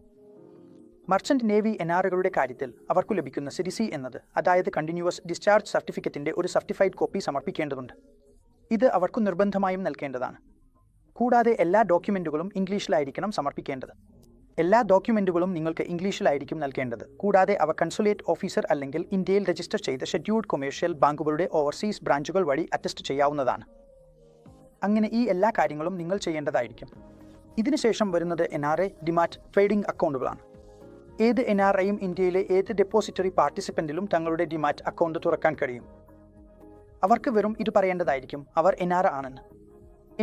മർച്ചന്റ് നേവി NRAകളുടെ കാര്യത്തിൽ അവർക്കു ലഭിക്കുന്ന CDC എന്നത്, അതായത് കണ്ടിന്യൂവസ് ഡിസ്ചാർജ് സർട്ടിഫിക്കറ്റിൻ്റെ ഒരു സർട്ടിഫൈഡ് കോപ്പി സമർപ്പിക്കേണ്ടതുണ്ട്. ഇത് അവർക്കു നിർബന്ധമായും നൽകേണ്ടതാണ്. കൂടാതെ എല്ലാ ഡോക്യുമെൻറ്റുകളും ഇംഗ്ലീഷിലായിരിക്കണം സമർപ്പിക്കേണ്ടത്. എല്ലാ ഡോക്യുമെൻറ്റുകളും നിങ്ങൾക്ക് ഇംഗ്ലീഷിലായിരിക്കും നൽകേണ്ടത്. കൂടാതെ അവ കൺസുലേറ്റ് ഓഫീസർ അല്ലെങ്കിൽ ഇന്ത്യയിൽ രജിസ്റ്റർ ചെയ്ത ഷെഡ്യൂൾഡ് കൊമേഴ്ഷ്യൽ ബാങ്കുകളുടെ ഓവർസീസ് ബ്രാഞ്ചുകൾ വഴി അറ്റസ്റ്റ് ചെയ്യാവുന്നതാണ്. അങ്ങനെ ഈ എല്ലാ കാര്യങ്ങളും നിങ്ങൾ ചെയ്യേണ്ടതായിരിക്കും. ഇതിനുശേഷം വരുന്നത് NRA ഡിമാറ്റ് ട്രേഡിംഗ് അക്കൗണ്ടുകളാണ്. ഏത് NRAയും ഇന്ത്യയിലെ ഏത് ഡെപ്പോസിറ്ററി പാർട്ടിസിപ്പൻറ്റിലും തങ്ങളുടെ ഡിമാറ്റ് അക്കൗണ്ട് തുറക്കാൻ കഴിയും. അവർക്ക് വെറും ഇത് പറയേണ്ടതായിരിക്കും അവർ NRA ആണെന്ന്.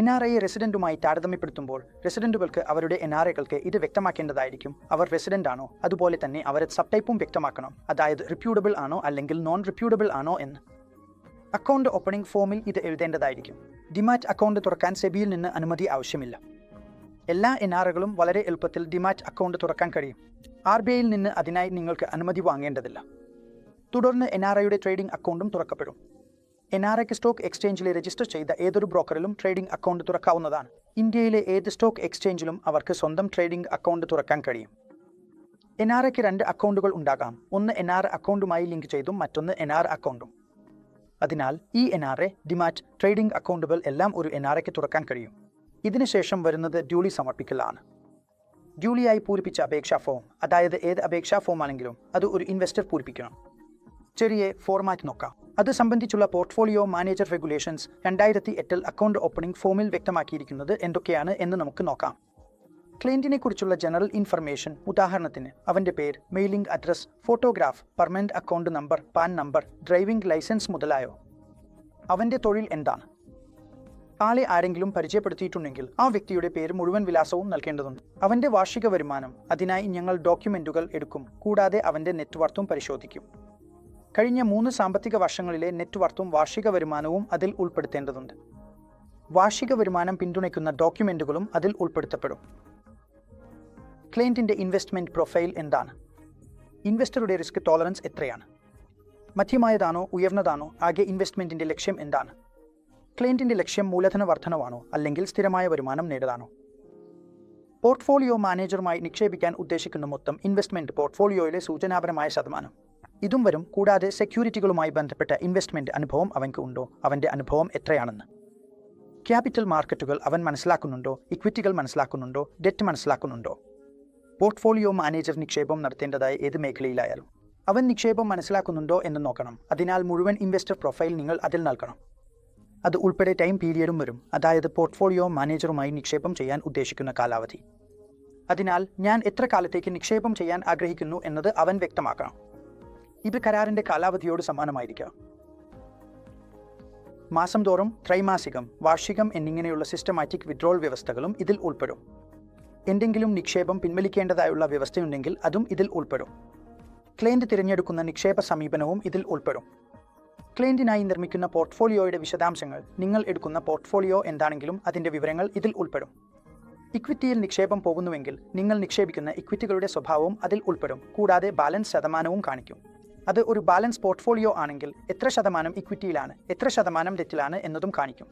NRAയെ റെസിഡൻറ്റുമായി താരതമ്യപ്പെടുത്തുമ്പോൾ റെസിഡൻറ്റുകൾക്ക് അവരുടെ NRAകൾക്ക് ഇത് വ്യക്തമാക്കേണ്ടതായിരിക്കും. അവർ റെസിഡൻ്റ് ആണോ, അതുപോലെ തന്നെ അവരുടെ സബ് ടൈപ്പും വ്യക്തമാക്കണം, അതായത് റിപ്യൂട്ടബിൾ ആണോ അല്ലെങ്കിൽ നോൺ റിപ്യൂട്ടബിൾ ആണോ എന്ന്. അക്കൗണ്ട് ഓപ്പണിംഗ് ഫോമിൽ ഇത് എഴുതേണ്ടതായിരിക്കും. ഡിമാറ്റ് അക്കൗണ്ട് തുറക്കാൻ സെബിയിൽ നിന്ന് അനുമതി ആവശ്യമില്ല. എല്ലാ NRAകളും വളരെ എളുപ്പത്തിൽ ഡിമാറ്റ് അക്കൗണ്ട് തുറക്കാൻ കഴിയും. RBIയിൽ നിന്ന് അതിനായി നിങ്ങൾക്ക് അനുമതി വാങ്ങേണ്ടതില്ല. തുടർന്ന് NRAയുടെ ട്രേഡിംഗ് അക്കൗണ്ടും തുറക്കപ്പെടും. NRAക്ക് സ്റ്റോക്ക് എക്സ്ചേഞ്ചിൽ രജിസ്റ്റർ ചെയ്ത ഏതൊരു ബ്രോക്കറിലും ട്രേഡിംഗ് അക്കൗണ്ട് തുറക്കാവുന്നതാണ്. ഇന്ത്യയിലെ ഏത് സ്റ്റോക്ക് എക്സ്ചേഞ്ചിലും അവർക്ക് സ്വന്തം ട്രേഡിംഗ് അക്കൗണ്ട് തുറക്കാൻ കഴിയും. NRAക്ക് 2 അക്കൗണ്ടുകൾ ഉണ്ടാകാം. ഒന്ന് NRA അക്കൗണ്ടുമായി ലിങ്ക് ചെയ്തും മറ്റൊന്ന് NRA അക്കൗണ്ടും. അതിനാൽ ഈ NRA, ഡിമാറ്റ്, ട്രേഡിംഗ് അക്കൗണ്ടുകൾ എല്ലാം ഒരു NRAക്ക് തുറക്കാൻ കഴിയും. ഇതിനുശേഷം വരുന്നത് ഡ്യൂളി സമർപ്പിക്കലാണ്. ഡ്യൂളിയായി പൂരിപ്പിച്ച അപേക്ഷാ ഫോം, അതായത് ഏത് അപേക്ഷാ ഫോം ആണെങ്കിലും അത് ഒരു ഇൻവെസ്റ്റർ പൂരിപ്പിക്കണം. ചെറിയ ഫോർമാറ്റ് നോക്കാം. അത് സംബന്ധിച്ചുള്ള portfolio manager regulations 2008 account opening ഫോമിൽ വ്യക്തമാക്കിയിരിക്കുന്നത് എന്തൊക്കെയാണ് എന്ന് നമുക്ക് നോക്കാം. ക്ലയന്റിനെ കുറിച്ചുള്ള ജനറൽ ഇൻഫർമേഷൻ, ഉദാഹരണത്തിന് അവൻ്റെ പേര്, mailing address, photograph, permanent account number, PAN number, driving licence മുതലായോ. അവൻ്റെ തൊഴിൽ എന്താണ്. ആളെ ആരെങ്കിലും പരിചയപ്പെടുത്തിയിട്ടുണ്ടെങ്കിൽ ആ വ്യക്തിയുടെ പേര്, മുഴുവൻ വിലാസവും നൽകേണ്ടതുണ്ട്. അവൻ്റെ വാർഷിക വരുമാനം, അതിനായി ഞങ്ങൾ ഡോക്യുമെന്റുകൾ എടുക്കും. കൂടാതെ അവൻ്റെ നെറ്റ്വർത്തും പരിശോധിക്കും. കഴിഞ്ഞ 3 സാമ്പത്തിക വർഷങ്ങളിലെ നെറ്റ്വർത്തും വാർഷിക വരുമാനവും അതിൽ ഉൾപ്പെടുത്തേണ്ടതുണ്ട്. വാർഷിക വരുമാനം പിന്തുണയ്ക്കുന്ന ഡോക്യുമെന്റുകളും അതിൽ ഉൾപ്പെടുത്തപ്പെടും. ക്ലയന്റിന്റെ ഇൻവെസ്റ്റ്മെന്റ് പ്രൊഫൈൽ എന്താണ്. ഇൻവെസ്റ്ററുടെ റിസ്ക് ടോളറൻസ് എത്രയാണ്. മധ്യമായതാണോ, ഉയർന്നതാണോ. ആകെ ഇൻവെസ്റ്റ്മെന്റിന്റെ ലക്ഷ്യം എന്താണ്. ക്ലയന്റിന്റെ ലക്ഷ്യം മൂലധന വർധനവാണോ അല്ലെങ്കിൽ സ്ഥിരമായ വരുമാനം നേടുന്നതാണോ. പോർട്ട്ഫോളിയോ മാനേജറുമായി നിക്ഷേപിക്കാൻ ഉദ്ദേശിക്കുന്ന മൊത്തം ഇൻവെസ്റ്റ്മെന്റ് പോർട്ട്ഫോളിയോയിലെ സൂചനാപരമായ ശതമാനം ഇതും വരും. കൂടാതെ സെക്യൂരിറ്റികളുമായി ബന്ധപ്പെട്ട ഇൻവെസ്റ്റ്മെന്റ് അനുഭവം അവൻക്ക് ഉണ്ടോ, അവൻ്റെ അനുഭവം എത്രയാണെന്ന്. ക്യാപിറ്റൽ മാർക്കറ്റുകൾ അവൻ മനസ്സിലാക്കുന്നുണ്ടോ, ഇക്വിറ്റികൾ മനസ്സിലാക്കുന്നുണ്ടോ, ഡെറ്റ് മനസ്സിലാക്കുന്നുണ്ടോ. പോർട്ട്ഫോളിയോ മാനേജർ നിക്ഷേപം നടത്തേണ്ടതായ ഏത് മേഖലയിലായാലും അവൻ നിക്ഷേപം മനസ്സിലാക്കുന്നുണ്ടോ എന്ന് നോക്കണം. അതിനാൽ മുഴുവൻ ഇൻവെസ്റ്റർ പ്രൊഫൈൽ നിങ്ങൾ അതിൽ നൽകണം. അത് ഉൾപ്പെടെ ടൈം പീരിയഡും വരും, അതായത് പോർട്ട്ഫോളിയോ മാനേജറുമായി നിക്ഷേപം ചെയ്യാൻ ഉദ്ദേശിക്കുന്ന കാലാവധി. അതിനാൽ ഞാൻ എത്ര കാലത്തേക്ക് നിക്ഷേപം ചെയ്യാൻ ആഗ്രഹിക്കുന്നു എന്നത് അവൻ വ്യക്തമാക്കണം. ഇത് കരാറിന്റെ കാലാവധിയോട് സമാനമായിരിക്കാം. മാസം തോറും, ത്രൈമാസികം, വാർഷികം എന്നിങ്ങനെയുള്ള സിസ്റ്റമാറ്റിക് വിഡ്രോൾ വ്യവസ്ഥകളും ഇതിൽ ഉൾപ്പെടും. എന്തെങ്കിലും നിക്ഷേപം പിൻവലിക്കേണ്ടതായുള്ള വ്യവസ്ഥയുണ്ടെങ്കിൽ അതും ഇതിൽ ഉൾപ്പെടും. ക്ലയന്റ് തിരഞ്ഞെടുക്കുന്ന നിക്ഷേപ സമീപനവും ഇതിൽ ഉൾപ്പെടും. ക്ലയന്റിനായി നിർമ്മിക്കുന്ന പോർട്ട്ഫോളിയോയുടെ വിശദാംശങ്ങൾ, നിങ്ങൾ എടുക്കുന്ന പോർട്ട്ഫോളിയോ എന്താണെങ്കിലും അതിൻ്റെ വിവരങ്ങൾ ഇതിൽ ഉൾപ്പെടും. ഇക്വിറ്റിയിൽ നിക്ഷേപം പോകുന്നുവെങ്കിൽ നിങ്ങൾ നിക്ഷേപിക്കുന്ന ഇക്വിറ്റികളുടെ സ്വഭാവവും അതിൽ ഉൾപ്പെടും. കൂടാതെ ബാലൻസ് ശതമാനവും കാണിക്കും. അത് ഒരു ബാലൻസ് പോർട്ട്ഫോളിയോ ആണെങ്കിൽ എത്ര ശതമാനം ഇക്വിറ്റിയിലാണ്, എത്ര ശതമാനം ഡെറ്റിലാണ് എന്നതും കാണിക്കും.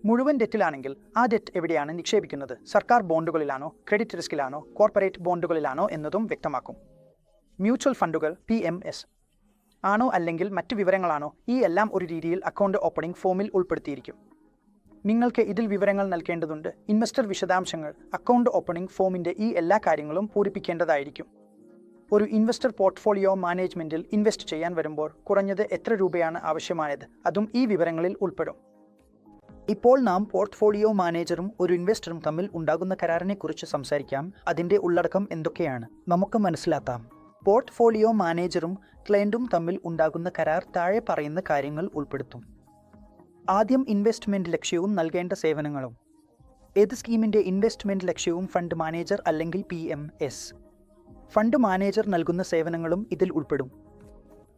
മുഴുവൻ ഡെറ്റിലാണെങ്കിൽ ആ ഡെറ്റ് എവിടെയാണ് നിക്ഷേപിക്കുന്നത്, സർക്കാർ ബോണ്ടുകളിലാണോ, ക്രെഡിറ്റ് റിസ്കിലാണോ, കോർപ്പറേറ്റ് ബോണ്ടുകളിലാണോ എന്നതും വ്യക്തമാക്കും. മ്യൂച്വൽ ഫണ്ടുകൾ, PMS ആണോ അല്ലെങ്കിൽ മറ്റു വിവരങ്ങളാണോ, ഈ എല്ലാം ഒരു രീതിയിൽ അക്കൗണ്ട് ഓപ്പണിംഗ് ഫോമിൽ ഉൾപ്പെടുത്തിയിരിക്കും. നിങ്ങൾക്ക് ഇതിൽ വിവരങ്ങൾ നൽകേണ്ടതുണ്ട്. ഇൻവെസ്റ്റർ വിശദാംശങ്ങൾ, അക്കൗണ്ട് ഓപ്പണിംഗ് ഫോമിൻ്റെ ഈ എല്ലാ കാര്യങ്ങളും പൂരിപ്പിക്കേണ്ടതായിരിക്കും. ഒരു ഇൻവെസ്റ്റർ പോർട്ട്ഫോളിയോ മാനേജ്മെന്റിൽ ഇൻവെസ്റ്റ് ചെയ്യാൻ വരുമ്പോൾ കുറഞ്ഞത് എത്ര രൂപയാണ് ആവശ്യമായത്, അതും ഈ വിവരങ്ങളിൽ ഉൾപ്പെടും. ഇപ്പോൾ നാം പോർട്ട്ഫോളിയോ മാനേജറും ഒരു ഇൻവെസ്റ്ററും തമ്മിൽ ഉണ്ടാകുന്ന കരാറിനെക്കുറിച്ച് സംസാരിക്കാം. അതിൻ്റെ ഉള്ളടക്കം എന്തൊക്കെയാണ് നമുക്ക് മനസ്സിലാക്കാം. പോർട്ട്ഫോളിയോ മാനേജറും ക്ലയന്റും തമ്മിൽ ഉണ്ടാകുന്ന കരാർ താഴെ പറയുന്ന കാര്യങ്ങൾ ഉൾപ്പെടുത്തും. ആദ്യം ഇൻവെസ്റ്റ്മെന്റ് ലക്ഷ്യവും നൽകേണ്ട സേവനങ്ങളും. ഏത് സ്കീമിൻ്റെ ഇൻവെസ്റ്റ്മെന്റ് ലക്ഷ്യവും ഫണ്ട് മാനേജർ അല്ലെങ്കിൽ PMS. ഫണ്ട് മാനേജർ നൽകുന്ന സേവനങ്ങളും ഇതിൽ ഉൾപ്പെടും.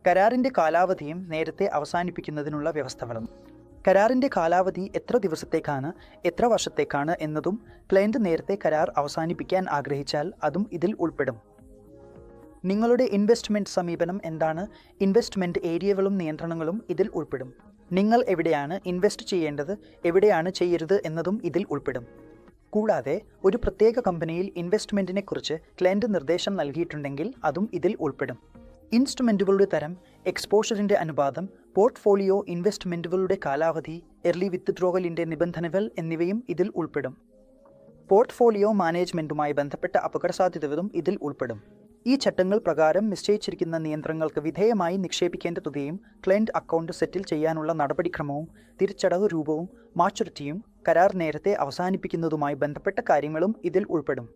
കരാറിൻ്റെ കാലാവധിയും നേരത്തെ അവസാനിപ്പിക്കുന്നതിനുള്ള വ്യവസ്ഥകളും. കരാറിൻ്റെ കാലാവധി എത്ര ദിവസത്തേക്കാണ്, എത്ര വർഷത്തേക്കാണ് എന്നതും ക്ലയന്റ് നേരത്തെ കരാർ അവസാനിപ്പിക്കാൻ ആഗ്രഹിച്ചാൽ അതും ഇതിൽ ഉൾപ്പെടും. നിങ്ങളുടെ ഇൻവെസ്റ്റ്മെന്റ് സമീപനം എന്താണ്, ഇൻവെസ്റ്റ്മെന്റ് ഏരിയകളും നിയന്ത്രണങ്ങളും ഇതിൽ ഉൾപ്പെടും. നിങ്ങൾ എവിടെയാണ് ഇൻവെസ്റ്റ് ചെയ്യേണ്ടത്, എവിടെയാണ് ചെയ്യരുത് എന്നതും ഇതിൽ ഉൾപ്പെടും. കൂടാതെ ഒരു പ്രത്യേക കമ്പനിയിൽ ഇൻവെസ്റ്റ്മെന്റിനെക്കുറിച്ച് ക്ലയന്റ് നിർദ്ദേശം നൽകിയിട്ടുണ്ടെങ്കിൽ അതും ഇതിൽ ഉൾപ്പെടും. ഇൻസ്ട്രുമെന്റുകളുടെ തരം, എക്സ്പോഷറിന്റെ അനുപാതം, പോർട്ട്ഫോളിയോ ഇൻവെസ്റ്റ്മെന്റുകളുടെ കാലാവധി, എർലി വിത്ത്ഡ്രോവലിന്റെ നിബന്ധനകൾ എന്നിവയും ഇതിൽ ഉൾപ്പെടും. പോർട്ട്ഫോളിയോ മാനേജ്മെന്റുമായി ബന്ധപ്പെട്ട അപകടസാധ്യതകളും ഇതിൽ ഉൾപ്പെടും. ഈ ചട്ടങ്ങൾ പ്രകാരം നിശ്ചയിച്ചിരിക്കുന്ന നിയന്ത്രണങ്ങൾക്ക് വിധേയമായി നിക്ഷേപിക്കേണ്ട തുകയും ക്ലയന്റ് അക്കൗണ്ട് സെറ്റിൽ ചെയ്യാനുള്ള നടപടിക്രമവും തിരിച്ചടവ് രൂപവും മാച്യൂരിറ്റിയും കരാർ നേരത്തെ അവസാനിപ്പിക്കുന്നതുമായി ബന്ധപ്പെട്ട കാര്യങ്ങളും ഇതിൽ ഉൾപ്പെടും.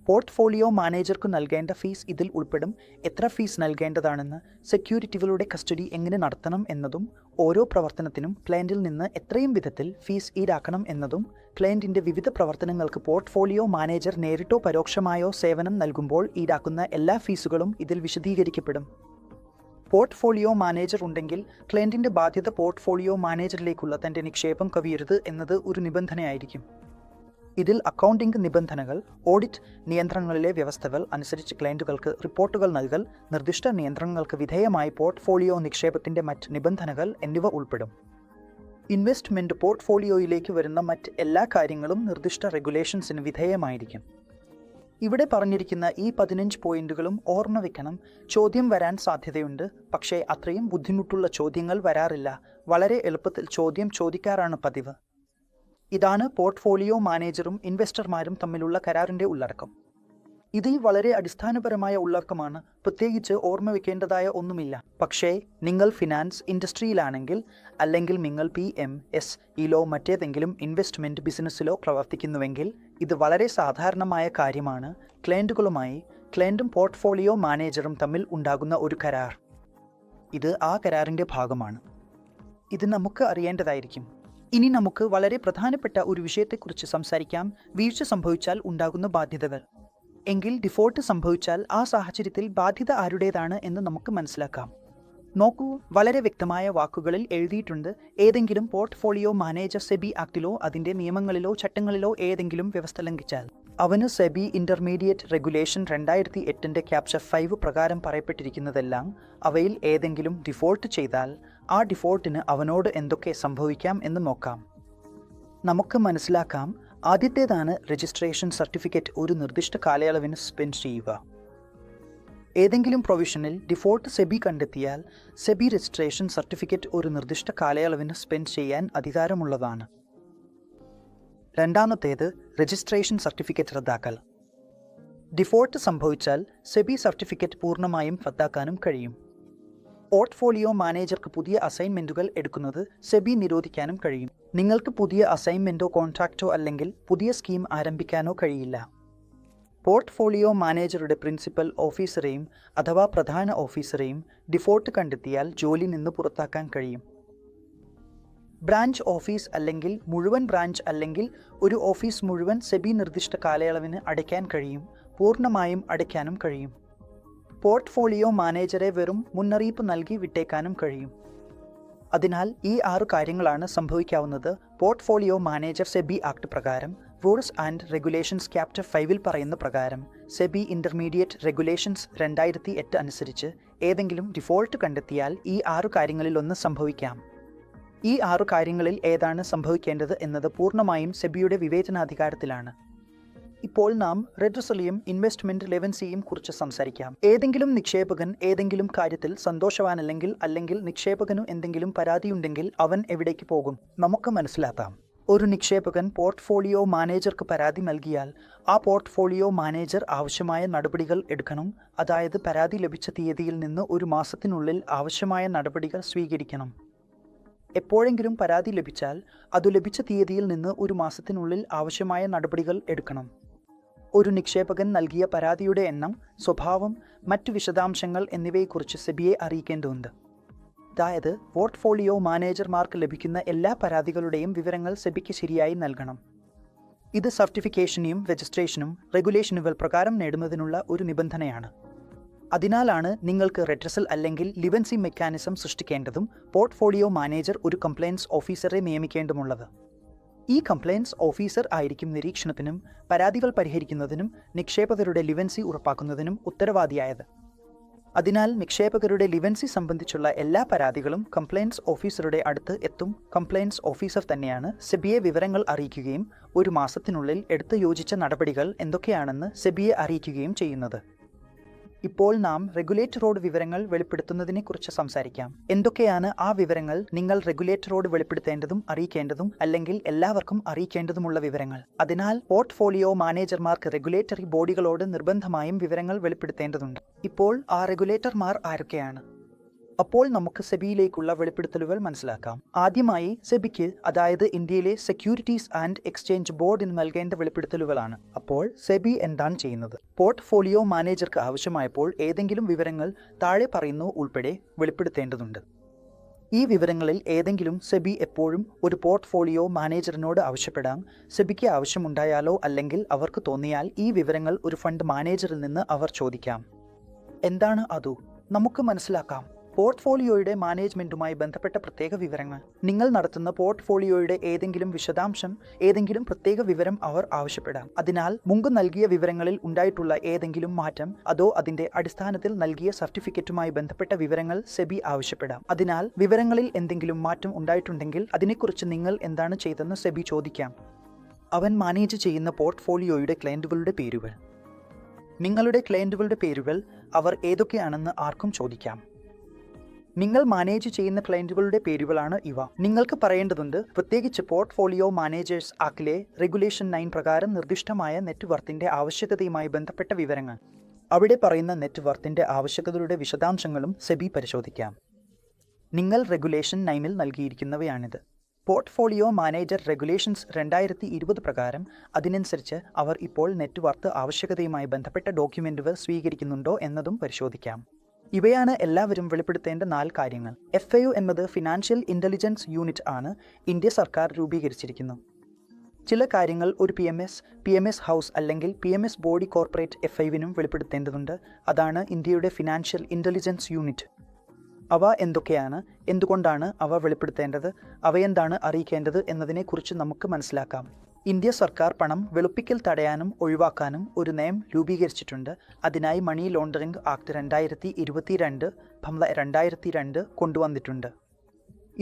പോർട്ട്ഫോളിയോ മാനേജർക്ക് നൽകേണ്ട ഫീസ് ഇതിൽ ഉൾപ്പെടും. എത്ര ഫീസ് നൽകേണ്ടതാണെന്ന്, സെക്യൂരിറ്റികളുടെ കസ്റ്റഡി എങ്ങനെ നടത്തണം എന്നതും, ഓരോ പ്രവർത്തനത്തിനും ക്ലയന്റിൽ നിന്ന് എത്രയും വിധത്തിൽ ഫീസ് ഈടാക്കണം എന്നതും, ക്ലയന്റിന്റെ വിവിധ പ്രവർത്തനങ്ങൾക്ക് പോർട്ട്ഫോളിയോ മാനേജർ നേരിട്ടോ പരോക്ഷമായോ സേവനം നൽകുമ്പോൾ ഈടാക്കുന്ന എല്ലാ ഫീസുകളും ഇതിൽ വിശദീകരിക്കപ്പെടും. പോർട്ട്ഫോളിയോ മാനേജർ ഉണ്ടെങ്കിൽ ക്ലയന്റിന്റെ ബാധ്യത പോർട്ട്ഫോളിയോ മാനേജറിലേക്കുള്ള തന്റെ നിക്ഷേപം കവിയരുത് എന്നത് ഒരു നിബന്ധനയായിരിക്കും. ഇതിൽ അക്കൗണ്ടിംഗ് നിബന്ധനകൾ, ഓഡിറ്റ് നിയന്ത്രണങ്ങളിലെ വ്യവസ്ഥകൾ അനുസരിച്ച് ക്ലയന്റുകൾക്ക് റിപ്പോർട്ടുകൾ നൽകൽ, നിർദ്ദിഷ്ട നിയന്ത്രണങ്ങൾക്ക് വിധേയമായി പോർട്ട്ഫോളിയോ നിക്ഷേപത്തിന്റെ മറ്റ് നിബന്ധനകൾ എന്നിവ ഉൾപ്പെടും. ഇൻവെസ്റ്റ്മെന്റ് പോർട്ട്ഫോളിയോയിലേക്ക് വരുന്ന മറ്റ് എല്ലാ കാര്യങ്ങളും നിർദ്ദിഷ്ട റെഗുലേഷൻസിന് വിധേയമായിരിക്കും. ഇവിടെ പറഞ്ഞിരിക്കുന്ന ഈ 15 പോയിന്റുകളും ഓർമ്മ വയ്ക്കണം. ചോദ്യം വരാൻ സാധ്യതയുണ്ട്, പക്ഷേ അത്രയും ബുദ്ധിമുട്ടുള്ള ചോദ്യങ്ങൾ വരാറില്ല. വളരെ എളുപ്പത്തിൽ ചോദ്യം ചോദിക്കാറാണ് പതിവ്. ഇതാണ് പോർട്ട്ഫോളിയോ മാനേജറും ഇൻവെസ്റ്റർമാരും തമ്മിലുള്ള കരാറിൻ്റെ ഉള്ളടക്കം. ഇതിൽ വളരെ അടിസ്ഥാനപരമായ ഉള്ളടക്കമാണ്, പ്രത്യേകിച്ച് ഓർമ്മ വെക്കേണ്ടതായ ഒന്നുമില്ല. പക്ഷേ നിങ്ങൾ ഫിനാൻസ് ഇൻഡസ്ട്രിയിലാണെങ്കിൽ, അല്ലെങ്കിൽ നിങ്ങൾ PMS-യിലോ മറ്റേതെങ്കിലും ഇൻവെസ്റ്റ്മെൻറ്റ് ബിസിനസ്സിലോ പ്രവർത്തിക്കുന്നുവെങ്കിൽ ഇത് വളരെ സാധാരണമായ കാര്യമാണ്. ക്ലയൻറ്റും പോർട്ട്ഫോളിയോ മാനേജറും തമ്മിൽ ഉണ്ടാകുന്ന ഒരു കരാർ. ഇത് ആ കരാറിൻ്റെ ഭാഗമാണ്. ഇത് നമുക്ക് അറിയേണ്ടതായിരിക്കും. ഇനി നമുക്ക് വളരെ പ്രധാനപ്പെട്ട ഒരു വിഷയത്തെക്കുറിച്ച് സംസാരിക്കാം: വീഴ്ച സംഭവിച്ചാൽ ഉണ്ടാകുന്ന ബാധ്യതകൾ. എങ്കിൽ ഡിഫോൾട്ട് സംഭവിച്ചാൽ ആ സാഹചര്യത്തിൽ ബാധ്യത ആരുടേതാണ് എന്ന് നമുക്ക് മനസ്സിലാക്കാം. നോക്കൂ, വളരെ വ്യക്തമായ വാക്കുകളിൽ എഴുതിയിട്ടുണ്ട്. ഏതെങ്കിലും പോർട്ട്ഫോളിയോ മാനേജർ സെബി ആക്ടിലോ അതിൻ്റെ നിയമങ്ങളിലോ ചട്ടങ്ങളിലോ ഏതെങ്കിലും വ്യവസ്ഥ ലംഘിച്ചാൽ അവന് സെബി ഇന്റർമീഡിയറ്റ് റെഗുലേഷൻ 2008 ക്യാപ്ചർ 5 പ്രകാരം പറയപ്പെട്ടിരിക്കുന്നതെല്ലാം അവയിൽ ഏതെങ്കിലും ഡിഫോൾട്ട് ചെയ്താൽ ആ ഡിഫോൾട്ടിന് അവനോട് എന്തൊക്കെ സംഭവിക്കാം എന്ന് നോക്കാം. നമുക്ക് മനസ്സിലാക്കാം. ആദ്യത്തേതാണ് രജിസ്ട്രേഷൻ സർട്ടിഫിക്കറ്റ് ഒരു നിർദ്ദിഷ്ട കാലയളവിന് സസ്പെൻഡ് ചെയ്യുക. ഏതെങ്കിലും പ്രൊവിഷനിൽ ഡിഫോൾട്ട് സെബി കണ്ടെത്തിയാൽ സെബി രജിസ്ട്രേഷൻ സർട്ടിഫിക്കറ്റ് ഒരു നിർദ്ദിഷ്ട കാലയളവിന് സസ്പെൻഡ് ചെയ്യാൻ അധികാരമുള്ളതാണ്. രണ്ടാമത്തേത് രജിസ്ട്രേഷൻ സർട്ടിഫിക്കറ്റ് റദ്ദാക്കൽ. ഡിഫോൾട്ട് സംഭവിച്ചാൽ സെബി സർട്ടിഫിക്കറ്റ് പൂർണ്ണമായും റദ്ദാക്കാനും കഴിയും. പോർട്ട്ഫോളിയോ മാനേജർക്ക് പുതിയ അസൈൻമെൻറ്റുകൾ എടുക്കുന്നത് സെബി നിരോധിക്കാനും കഴിയും. നിങ്ങൾക്ക് പുതിയ അസൈൻമെൻറ്റോ കോൺട്രാക്റ്റോ അല്ലെങ്കിൽ പുതിയ സ്കീം ആരംഭിക്കാനോ കഴിയില്ല. പോർട്ട്ഫോളിയോ മാനേജറുടെ പ്രിൻസിപ്പൽ ഓഫീസറെയും അഥവാ പ്രധാന ഓഫീസറെയും ഡിഫോൾട്ട് കണ്ടെത്തിയാൽ ജോലി നിന്ന് പുറത്താക്കാൻ കഴിയും. ബ്രാഞ്ച് ഓഫീസ് അല്ലെങ്കിൽ മുഴുവൻ ബ്രാഞ്ച് അല്ലെങ്കിൽ ഒരു ഓഫീസ് മുഴുവൻ സെബി നിർദ്ദിഷ്ട കാലയളവിന് അടയ്ക്കാൻ കഴിയും. പൂർണ്ണമായും അടയ്ക്കാനും കഴിയും. പോർട്ട്ഫോളിയോ മാനേജറെ വെറും മുന്നറിയിപ്പ് നൽകി വിട്ടേക്കാനും കഴിയും. അതിനാൽ ഈ 6 കാര്യങ്ങളാണ് സംഭവിക്കാവുന്നത്. പോർട്ട്ഫോളിയോ മാനേജർ സെബി ആക്ട് പ്രകാരം, റൂൾസ് ആൻഡ് റെഗുലേഷൻസ് ചാപ്റ്റർ 5 പറയുന്ന പ്രകാരം, സെബി ഇന്റർമീഡിയറ്റ് റെഗുലേഷൻസ് 2008 അനുസരിച്ച് ഏതെങ്കിലും ഡിഫോൾട്ട് കണ്ടെത്തിയാൽ ഈ 6 കാര്യങ്ങളിലൊന്ന് സംഭവിക്കാം. ഈ 6 കാര്യങ്ങളിൽ ഏതാണ് സംഭവിക്കേണ്ടത് എന്നത് പൂർണ്ണമായും സെബിയുടെ വിവേചനാധികാരത്തിലാണ്. ഇപ്പോൾ നാം റെഡ്രസലിയും ഇൻവെസ്റ്റ്മെന്റ് ലെവൻസിയും കുറിച്ച് സംസാരിക്കാം. ഏതെങ്കിലും നിക്ഷേപകൻ ഏതെങ്കിലും കാര്യത്തിൽ സന്തോഷവാനല്ലെങ്കിൽ നിക്ഷേപകനു എന്തെങ്കിലും പരാതിയുണ്ടെങ്കിൽ അവൻ എവിടേക്ക് പോകും? നമുക്ക് മനസ്സിലാക്കാം. ഒരു നിക്ഷേപകൻ പോർട്ട്ഫോളിയോ മാനേജർക്ക് പരാതി നൽകിയാൽ ആ പോർട്ട്ഫോളിയോ മാനേജർ ആവശ്യമായ നടപടികൾ എടുക്കണം. അതായത് പരാതി ലഭിച്ച തീയതിയിൽ നിന്ന് 1 മാസത്തിനുള്ളിൽ ആവശ്യമായ നടപടികൾ സ്വീകരിക്കണം. എപ്പോഴെങ്കിലും പരാതി ലഭിച്ചാൽ അത് ലഭിച്ച തീയതിയിൽ നിന്ന് 1 മാസത്തിനുള്ളിൽ ആവശ്യമായ നടപടികൾ എടുക്കണം. ഒരു നിക്ഷേപകൻ നൽകിയ പരാതിയുടെ എണ്ണം, സ്വഭാവം, മറ്റു വിശദാംശങ്ങൾ എന്നിവയെക്കുറിച്ച് സെബിയെ അറിയിക്കേണ്ടതുണ്ട്. അതായത് പോർട്ട്ഫോളിയോ മാനേജർമാർക്ക് ലഭിക്കുന്ന എല്ലാ പരാതികളുടെയും വിവരങ്ങൾ സെബിക്ക് ശരിയായി നൽകണം. ഇത് സർട്ടിഫിക്കേഷനും രജിസ്ട്രേഷനും റെഗുലേഷനുകൾ പ്രകാരം നേടുന്നതിനുള്ള ഒരു നിബന്ധനയാണ്. അതിനാലാണ് നിങ്ങൾക്ക് റെഡ്രസൽ അല്ലെങ്കിൽ ലിവൻസി മെക്കാനിസം സൃഷ്ടിക്കേണ്ടതും പോർട്ട്ഫോളിയോ മാനേജർ ഒരു കംപ്ലയൻസ് ഓഫീസറെ നിയമിക്കേണ്ടതുമുള്ളത്. ഈ കംപ്ലയൻസ് ഓഫീസർ ആയിരിക്കും നിരീക്ഷണത്തിനും പരാതികൾ പരിഹരിക്കുന്നതിനും നിക്ഷേപകരുടെ ലിവൻസി ഉറപ്പാക്കുന്നതിനും ഉത്തരവാദിയായത്. അതിനാൽ നിക്ഷേപകരുടെ ലിവൻസി സംബന്ധിച്ചുള്ള എല്ലാ പരാതികളും കംപ്ലയൻസ് ഓഫീസറുടെ അടുത്ത് എത്തും. കംപ്ലയൻസ് ഓഫീസർ തന്നെയാണ് സെബിയെ വിവരങ്ങൾ അറിയിക്കുകയും 1 മാസത്തിനുള്ളിൽ എടുത്ത് യോജിച്ച നടപടികൾ എന്തൊക്കെയാണെന്ന് സെബിയെ അറിയിക്കുകയും ചെയ്യുന്നത്. ഇപ്പോൾ നാം റെഗുലേറ്ററോട് വിവരങ്ങൾ വെളിപ്പെടുത്തുന്നതിനെക്കുറിച്ച് സംസാരിക്കാം. എന്തൊക്കെയാണ് ആ വിവരങ്ങൾ? നിങ്ങൾ റെഗുലേറ്ററോട് വെളിപ്പെടുത്തേണ്ടതും അറിയിക്കേണ്ടതും അല്ലെങ്കിൽ എല്ലാവർക്കും അറിയിക്കേണ്ടതുമുള്ള വിവരങ്ങൾ. അതിനാൽ പോർട്ട്ഫോളിയോ മാനേജർമാർക്ക് റെഗുലേറ്ററി ബോഡികളോട് നിർബന്ധമായും വിവരങ്ങൾ വെളിപ്പെടുത്തേണ്ടതുണ്ട്. ഇപ്പോൾ ആ റെഗുലേറ്റർമാർ ആരൊക്കെയാണ്? അപ്പോൾ നമുക്ക് സെബിയിലേക്കുള്ള വെളിപ്പെടുത്തലുകൾ മനസ്സിലാക്കാം. ആദ്യമായി സെബിക്ക്, അതായത് ഇന്ത്യയിലെ സെക്യൂരിറ്റീസ് ആൻഡ് എക്സ്ചേഞ്ച് ബോർഡിന് നൽകേണ്ട വെളിപ്പെടുത്തലുകളാണ്. അപ്പോൾ സെബി എന്താണ് ചെയ്യുന്നത്? പോർട്ട്ഫോളിയോ മാനേജർക്ക് ആവശ്യമായപ്പോൾ ഏതെങ്കിലും വിവരങ്ങൾ താഴെ പറയുന്നു ഉൾപ്പെടെ വെളിപ്പെടുത്തേണ്ടതുണ്ട്. ഈ വിവരങ്ങളിൽ ഏതെങ്കിലും സെബി എപ്പോഴും ഒരു പോർട്ട്ഫോളിയോ മാനേജറിനോട് ആവശ്യപ്പെടാം. സെബിക്ക് ആവശ്യമുണ്ടായാലോ അല്ലെങ്കിൽ അവർക്ക് തോന്നിയാൽ ഈ വിവരങ്ങൾ ഒരു ഫണ്ട് മാനേജറിൽ നിന്ന് അവർ ചോദിക്കാം. എന്താണ് അത്? നമുക്ക് മനസ്സിലാക്കാം. പോർട്ട്ഫോളിയോയുടെ മാനേജ്മെൻറ്റുമായി ബന്ധപ്പെട്ട പ്രത്യേക വിവരങ്ങൾ, നിങ്ങൾ നടത്തുന്ന പോർട്ട്ഫോളിയോയുടെ ഏതെങ്കിലും വിശദാംശം, ഏതെങ്കിലും പ്രത്യേക വിവരം അവർ ആവശ്യപ്പെടാം. അതിനാൽ മുമ്പ് നൽകിയ വിവരങ്ങളിൽ ഉണ്ടായിട്ടുള്ള ഏതെങ്കിലും മാറ്റം, അതോ അതിന്റെ അടിസ്ഥാനത്തിൽ നൽകിയ സർട്ടിഫിക്കറ്റുമായി ബന്ധപ്പെട്ട വിവരങ്ങൾ സെബി ആവശ്യപ്പെടാം. അതിനാൽ വിവരങ്ങളിൽ എന്തെങ്കിലും മാറ്റം ഉണ്ടായിട്ടുണ്ടെങ്കിൽ അതിനെക്കുറിച്ച് നിങ്ങൾ എന്താണ് ചെയ്തതെന്ന് സെബി ചോദിക്കാം. അവൻ മാനേജ് ചെയ്യുന്ന പോർട്ട്ഫോളിയോയുടെ ക്ലയൻറ്റുകളുടെ പേരുകൾ. നിങ്ങളുടെ ക്ലയൻറ്റുകളുടെ പേരുകൾ അവർ ഏതൊക്കെയാണെന്ന് ആർക്കും ചോദിക്കാം. നിങ്ങൾ മാനേജ് ചെയ്യുന്ന ക്ലയന്റുകളുടെ പേരുകളാണ് ഇവ. നിങ്ങൾക്ക് പറയേണ്ടതുണ്ട്, പ്രത്യേകിച്ച് പോർട്ട്ഫോളിയോ മാനേജേഴ്സ് ആക്ടിലെ റെഗുലേഷൻ 9 പ്രകാരം നിർദ്ദിഷ്ടമായ നെറ്റ്വർത്തിന്റെ ആവശ്യകതയുമായി ബന്ധപ്പെട്ട വിവരങ്ങൾ. അവിടെ പറയുന്ന നെറ്റ്വർത്തിന്റെ ആവശ്യകതയുടെ വിശദാംശങ്ങളും സെബി പരിശോധിക്കാം. നിങ്ങൾ റെഗുലേഷൻ 9-ൽ നൽകിയിരിക്കുന്നവയാണിത്. പോർട്ട്ഫോളിയോ മാനേജർ റെഗുലേഷൻസ് 2020 പ്രകാരം അതിനനുസരിച്ച് അവർ ഇപ്പോൾ നെറ്റ്വർത്ത് ആവശ്യകതയുമായി ബന്ധപ്പെട്ട ഡോക്യുമെന്റുകൾ സ്വീകരിക്കുന്നുണ്ടോ എന്നതും പരിശോധിക്കാം. ഇവയാണ് എല്ലാവരും വെളിപ്പെടുത്തേണ്ട 4 കാര്യങ്ങൾ. FIU എന്നത് ഫിനാൻഷ്യൽ ഇന്റലിജൻസ് യൂണിറ്റ് ആണ്. ഇന്ത്യ സർക്കാർ രൂപീകരിച്ചിരിക്കുന്നു. ചില കാര്യങ്ങൾ ഒരു PMS ഹൗസ് അല്ലെങ്കിൽ PMS ബോഡി കോർപ്പറേറ്റ് FIUവിനും വെളിപ്പെടുത്തേണ്ടതുണ്ട്. അതാണ് ഇന്ത്യയുടെ ഫിനാൻഷ്യൽ ഇന്റലിജൻസ് യൂണിറ്റ്. അവ എന്തൊക്കെയാണ്, എന്തുകൊണ്ടാണ് അവ വെളിപ്പെടുത്തേണ്ടത്, അവയെന്താണ് അറിയിക്കേണ്ടത് എന്നതിനെക്കുറിച്ച് നമുക്ക് മനസ്സിലാക്കാം. ഇന്ത്യ സർക്കാർ പണം വെളുപ്പിക്കൽ തടയാനും ഒഴിവാക്കാനും ഒരു നയം രൂപീകരിച്ചിട്ടുണ്ട്. അതിനായി മണി ലോണ്ടറിംഗ് ആക്ട് 2022 കൊണ്ടുവന്നിട്ടുണ്ട്.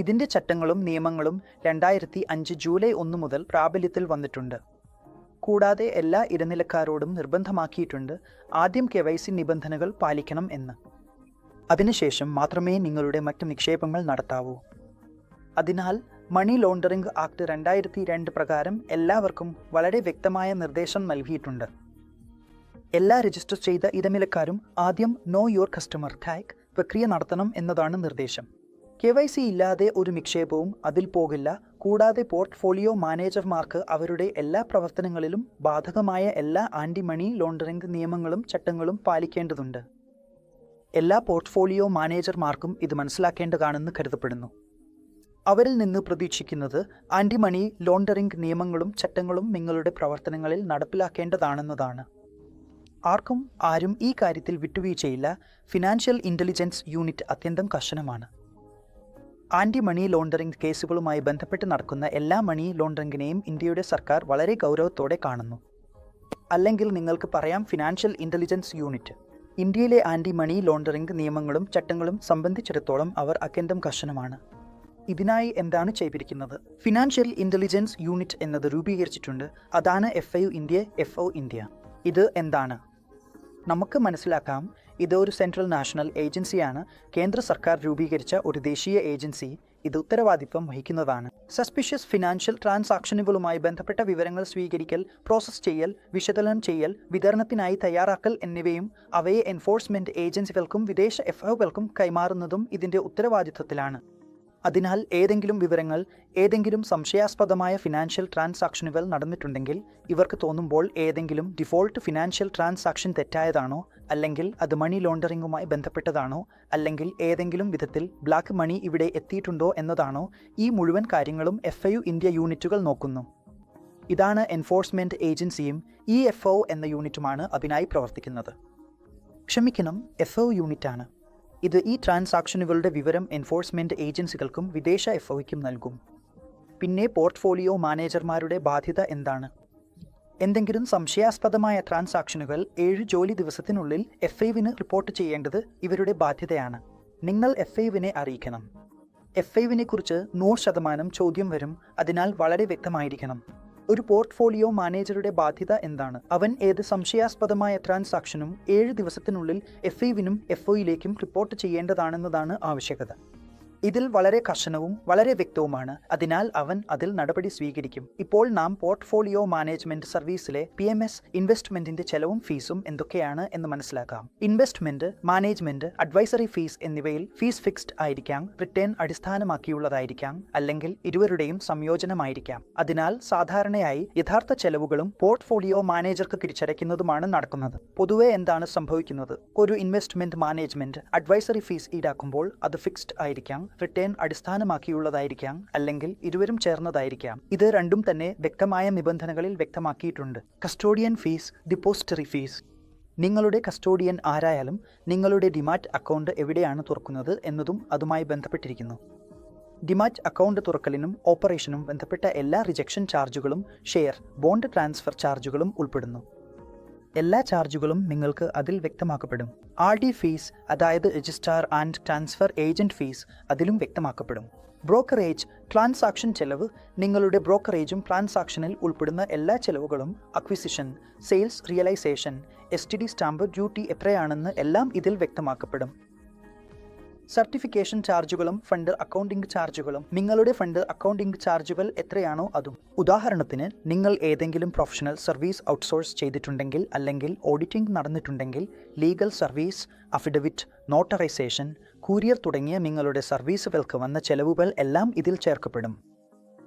ഇതിൻ്റെ ചട്ടങ്ങളും നിയമങ്ങളും 2005 ജൂലൈ 1 മുതൽ പ്രാബല്യത്തിൽ വന്നിട്ടുണ്ട്. കൂടാതെ എല്ലാ ഇടനിലക്കാരോടും നിർബന്ധമാക്കിയിട്ടുണ്ട് ആദ്യം KYC നിബന്ധനകൾ പാലിക്കണം എന്ന്. അതിനുശേഷം മാത്രമേ നിങ്ങളുടെ മറ്റ് നിക്ഷേപങ്ങൾ നടത്താവൂ. അതിനാൽ മണി ലോണ്ടറിംഗ് ആക്ട് 2002 പ്രകാരം എല്ലാവർക്കും വളരെ വ്യക്തമായ നിർദ്ദേശം നൽകിയിട്ടുണ്ട്. എല്ലാ രജിസ്റ്റർ ചെയ്ത ഇടനിലക്കാരും ആദ്യം നോ യുവർ കസ്റ്റമർ ടാഗ് പ്രക്രിയ നടത്തണം എന്നതാണ് നിർദ്ദേശം. KYC ഇല്ലാതെ ഒരു നിക്ഷേപവും അതിൽ പോകില്ല. കൂടാതെ പോർട്ട്ഫോളിയോ മാനേജർമാർക്ക് അവരുടെ എല്ലാ പ്രവർത്തനങ്ങളിലും ബാധകമായ എല്ലാ ആൻറ്റി മണി ലോണ്ടറിംഗ് നിയമങ്ങളും ചട്ടങ്ങളും പാലിക്കേണ്ടതുണ്ട്. എല്ലാ പോർട്ട്ഫോളിയോ മാനേജർമാർക്കും ഇത് മനസ്സിലാക്കേണ്ടതാണെന്ന് കരുതപ്പെടുന്നു. അവരിൽ നിന്ന് പ്രതീക്ഷിക്കുന്നത് ആൻറ്റി മണി ലോണ്ടറിംഗ് നിയമങ്ങളും ചട്ടങ്ങളും നിങ്ങളുടെ പ്രവർത്തനങ്ങളിൽ നടപ്പിലാക്കേണ്ടതാണെന്നതാണ്. ആരും ഈ കാര്യത്തിൽ വിട്ടുവീഴ്ചയില്ല. ഫിനാൻഷ്യൽ ഇന്റലിജൻസ് യൂണിറ്റ് അത്യന്തം കർശനമാണ്. ആൻറ്റി മണി ലോണ്ടറിംഗ് കേസുകളുമായി ബന്ധപ്പെട്ട് നടക്കുന്ന എല്ലാ മണി ലോണ്ടറിംഗിനെയും ഇന്ത്യയുടെ സർക്കാർ വളരെ ഗൗരവത്തോടെ കാണുന്നു. അല്ലെങ്കിൽ നിങ്ങൾക്ക് പറയാം, ഫിനാൻഷ്യൽ ഇന്റലിജൻസ് യൂണിറ്റ് ഇന്ത്യയിലെ ആൻറ്റി മണി ലോണ്ടറിംഗ് നിയമങ്ങളും ചട്ടങ്ങളും സംബന്ധിച്ചിടത്തോളം അവർ അത്യന്തം കർശനമാണ്. ഇതിനായി എന്താണ് ചെയ്തിരിക്കുന്നത്? ഫിനാൻഷ്യൽ ഇന്റലിജൻസ് യൂണിറ്റ് എന്നത് രൂപീകരിച്ചിട്ടുണ്ട്. അതാണ് FIU ഇന്ത്യ. ഇത് എന്താണ്? നമുക്ക് മനസ്സിലാക്കാം. ഇത് ഒരു സെൻട്രൽ നാഷണൽ ഏജൻസിയാണ്. കേന്ദ്ര സർക്കാർ രൂപീകരിച്ച ഒരു ദേശീയ ഏജൻസി. ഇത് ഉത്തരവാദിത്വം വഹിക്കുന്നതാണ്. സസ്പിഷ്യസ് ഫിനാൻഷ്യൽ ട്രാൻസാക്ഷനുകളുമായി ബന്ധപ്പെട്ട വിവരങ്ങൾ സ്വീകരിക്കൽ, പ്രോസസ് ചെയ്യൽ, വിശകലനം ചെയ്യൽ, വിതരണത്തിനായി തയ്യാറാക്കൽ എന്നിവയും അവയെ എൻഫോഴ്സ്മെന്റ് ഏജൻസികൾക്കും വിദേശ FIUകൾക്കും കൈമാറുന്നതും ഇതിന്റെ ഉത്തരവാദിത്വത്തിലാണ്. അതിനാൽ ഏതെങ്കിലും സംശയാസ്പദമായ ഫിനാൻഷ്യൽ ട്രാൻസാക്ഷനുകൾ നടന്നിട്ടുണ്ടെങ്കിൽ ഇവർക്ക് തോന്നുമ്പോൾ ഏതെങ്കിലും ഡിഫോൾട്ട് ഫിനാൻഷ്യൽ ട്രാൻസാക്ഷൻ തെറ്റായതാണോ, അല്ലെങ്കിൽ അത് മണി ലോണ്ടറിംഗുമായി ബന്ധപ്പെട്ടതാണോ, അല്ലെങ്കിൽ ഏതെങ്കിലും വിധത്തിൽ ബ്ലാക്ക് മണി ഇവിടെ എത്തിയിട്ടുണ്ടോ എന്നതാണോ, ഈ മുഴുവൻ കാര്യങ്ങളും FIU ഇന്ത്യ യൂണിറ്റുകൾ നോക്കുന്നു. ഇതാണ് എൻഫോഴ്സ്മെന്റ് ഏജൻസിയും ഈ FIU എന്ന യൂണിറ്റുമാണ് അതിനായി പ്രവർത്തിക്കുന്നത്. FIU യൂണിറ്റാണ്. ഇത് ഈ ട്രാൻസാക്ഷനുകളുടെ വിവരം എൻഫോഴ്സ്മെന്റ് ഏജൻസികൾക്കും വിദേശ FIUക്കും നൽകും. പിന്നെ പോർട്ട്ഫോളിയോ മാനേജർമാരുടെ ബാധ്യത എന്താണ്? എന്തെങ്കിലും സംശയാസ്പദമായ ട്രാൻസാക്ഷനുകൾ 7 ജോലി ദിവസത്തിനുള്ളിൽ FIUവിന് റിപ്പോർട്ട് ചെയ്യേണ്ടത് ഇവരുടെ ബാധ്യതയാണ്. നിങ്ങൾ FIUവിനെ അറിയിക്കണം. FIUവിനെ കുറിച്ച് 100% ചോദ്യം വരും. അതിനാൽ വളരെ വ്യക്തമായിരിക്കണം. ഒരു പോർട്ട്ഫോളിയോ മാനേജറുടെ ബാധ്യത എന്താണ്? അവൻ ഏത് സംശയാസ്പദമായ ട്രാൻസാക്ഷനും 7 ദിവസത്തിനുള്ളിൽ FIUവിനും FIUയിലേക്കും റിപ്പോർട്ട് ചെയ്യേണ്ടതാണെന്നതാണ് ആവശ്യകത. ഇതിൽ വളരെ കർശനവും വളരെ വ്യക്തവുമാണ്. അതിനാൽ അവൻ അതിൽ നടപടി സ്വീകരിക്കും. ഇപ്പോൾ നാം പോർട്ട്ഫോളിയോ മാനേജ്മെന്റ് സർവീസിലെ PMS ഇൻവെസ്റ്റ്മെന്റിന്റെ ചെലവും ഫീസും എന്തൊക്കെയാണ് എന്ന് മനസ്സിലാക്കാം. ഇൻവെസ്റ്റ്മെന്റ്, മാനേജ്മെന്റ്, അഡ്വൈസറി ഫീസ് എന്നിവയിൽ ഫീസ് ഫിക്സ്ഡ് ആയിരിക്കാം, റിട്ടേൺ അടിസ്ഥാനമാക്കിയുള്ളതായിരിക്കാം, അല്ലെങ്കിൽ ഇരുവരുടെയും സംയോജനമായിരിക്കാം. അതിനാൽ സാധാരണയായി യഥാർത്ഥ ചെലവുകളും പോർട്ട്ഫോളിയോ മാനേജർക്ക് തിരിച്ചടയ്ക്കുന്നതുമാണ് നടക്കുന്നത്. പൊതുവെ എന്താണ് സംഭവിക്കുന്നത്? ഒരു ഇൻവെസ്റ്റ്മെന്റ് മാനേജ്മെന്റ് അഡ്വൈസറി ഫീസ് ഈടാക്കുമ്പോൾ അത് ഫിക്സ്ഡ് ആയിരിക്കാം, റിട്ടേൺ അടിസ്ഥാനമാക്കിയുള്ളതായിരിക്കാം, അല്ലെങ്കിൽ ഇരുവരും ചേർന്നതായിരിക്കാം. ഇത് രണ്ടും തന്നെ വ്യക്തമായ നിബന്ധനകളിൽ വ്യക്തമാക്കിയിട്ടുണ്ട്. Custodian fees, depository fees. നിങ്ങളുടെ കസ്റ്റോഡിയൻ ആരായാലും നിങ്ങളുടെ ഡിമാറ്റ് അക്കൗണ്ട് എവിടെയാണ് തുറക്കുന്നത് എന്നതും അതുമായി ബന്ധപ്പെട്ടിരിക്കുന്നു. ഡിമാറ്റ് അക്കൗണ്ട് തുറക്കലിനും ഓപ്പറേഷനും ബന്ധപ്പെട്ട എല്ലാ റിജക്ഷൻ ചാർജുകളും ഷെയർ, ബോണ്ട് ട്രാൻസ്ഫർ ചാർജുകളും ഉൾപ്പെടുന്നു. എല്ലാ ചാർജുകളും നിങ്ങൾക്ക് അതിൽ വ്യക്തമാക്കപ്പെടും. RD ഫീസ്, അതായത് registrar and transfer agent fees, അതിലും വ്യക്തമാക്കപ്പെടും. ബ്രോക്കറേജ്, ട്രാൻസാക്ഷൻ ചെലവ്. നിങ്ങളുടെ ബ്രോക്കറേജും ട്രാൻസാക്ഷനിൽ ഉൾപ്പെടുന്ന എല്ലാ ചെലവുകളും, acquisition, sales, realisation, STD stamp duty എത്രയാണെന്ന് എല്ലാം ഇതിൽ വ്യക്തമാക്കപ്പെടും. സർട്ടിഫിക്കേഷൻ ചാർജുകളും ഫണ്ട് അക്കൗണ്ടിംഗ് ചാർജുകളും. നിങ്ങളുടെ ഫണ്ട് അക്കൗണ്ടിംഗ് ചാർജുകൾ എത്രയാണോ അതും. ഉദാഹരണത്തിന്, നിങ്ങൾ ഏതെങ്കിലും പ്രൊഫഷണൽ സർവീസ് ഔട്ട്സോഴ്സ് ചെയ്തിട്ടുണ്ടെങ്കിൽ, അല്ലെങ്കിൽ ഓഡിറ്റിംഗ് നടന്നിട്ടുണ്ടെങ്കിൽ, ലീഗൽ സർവീസ്, അഫിഡവിറ്റ്, നോട്ടറൈസേഷൻ, കൂരിയർ തുടങ്ങിയ നിങ്ങളുടെ സർവീസുകൾക്ക് വന്ന ചെലവുകൾ എല്ലാം ഇതിൽ ചേർക്കപ്പെടും.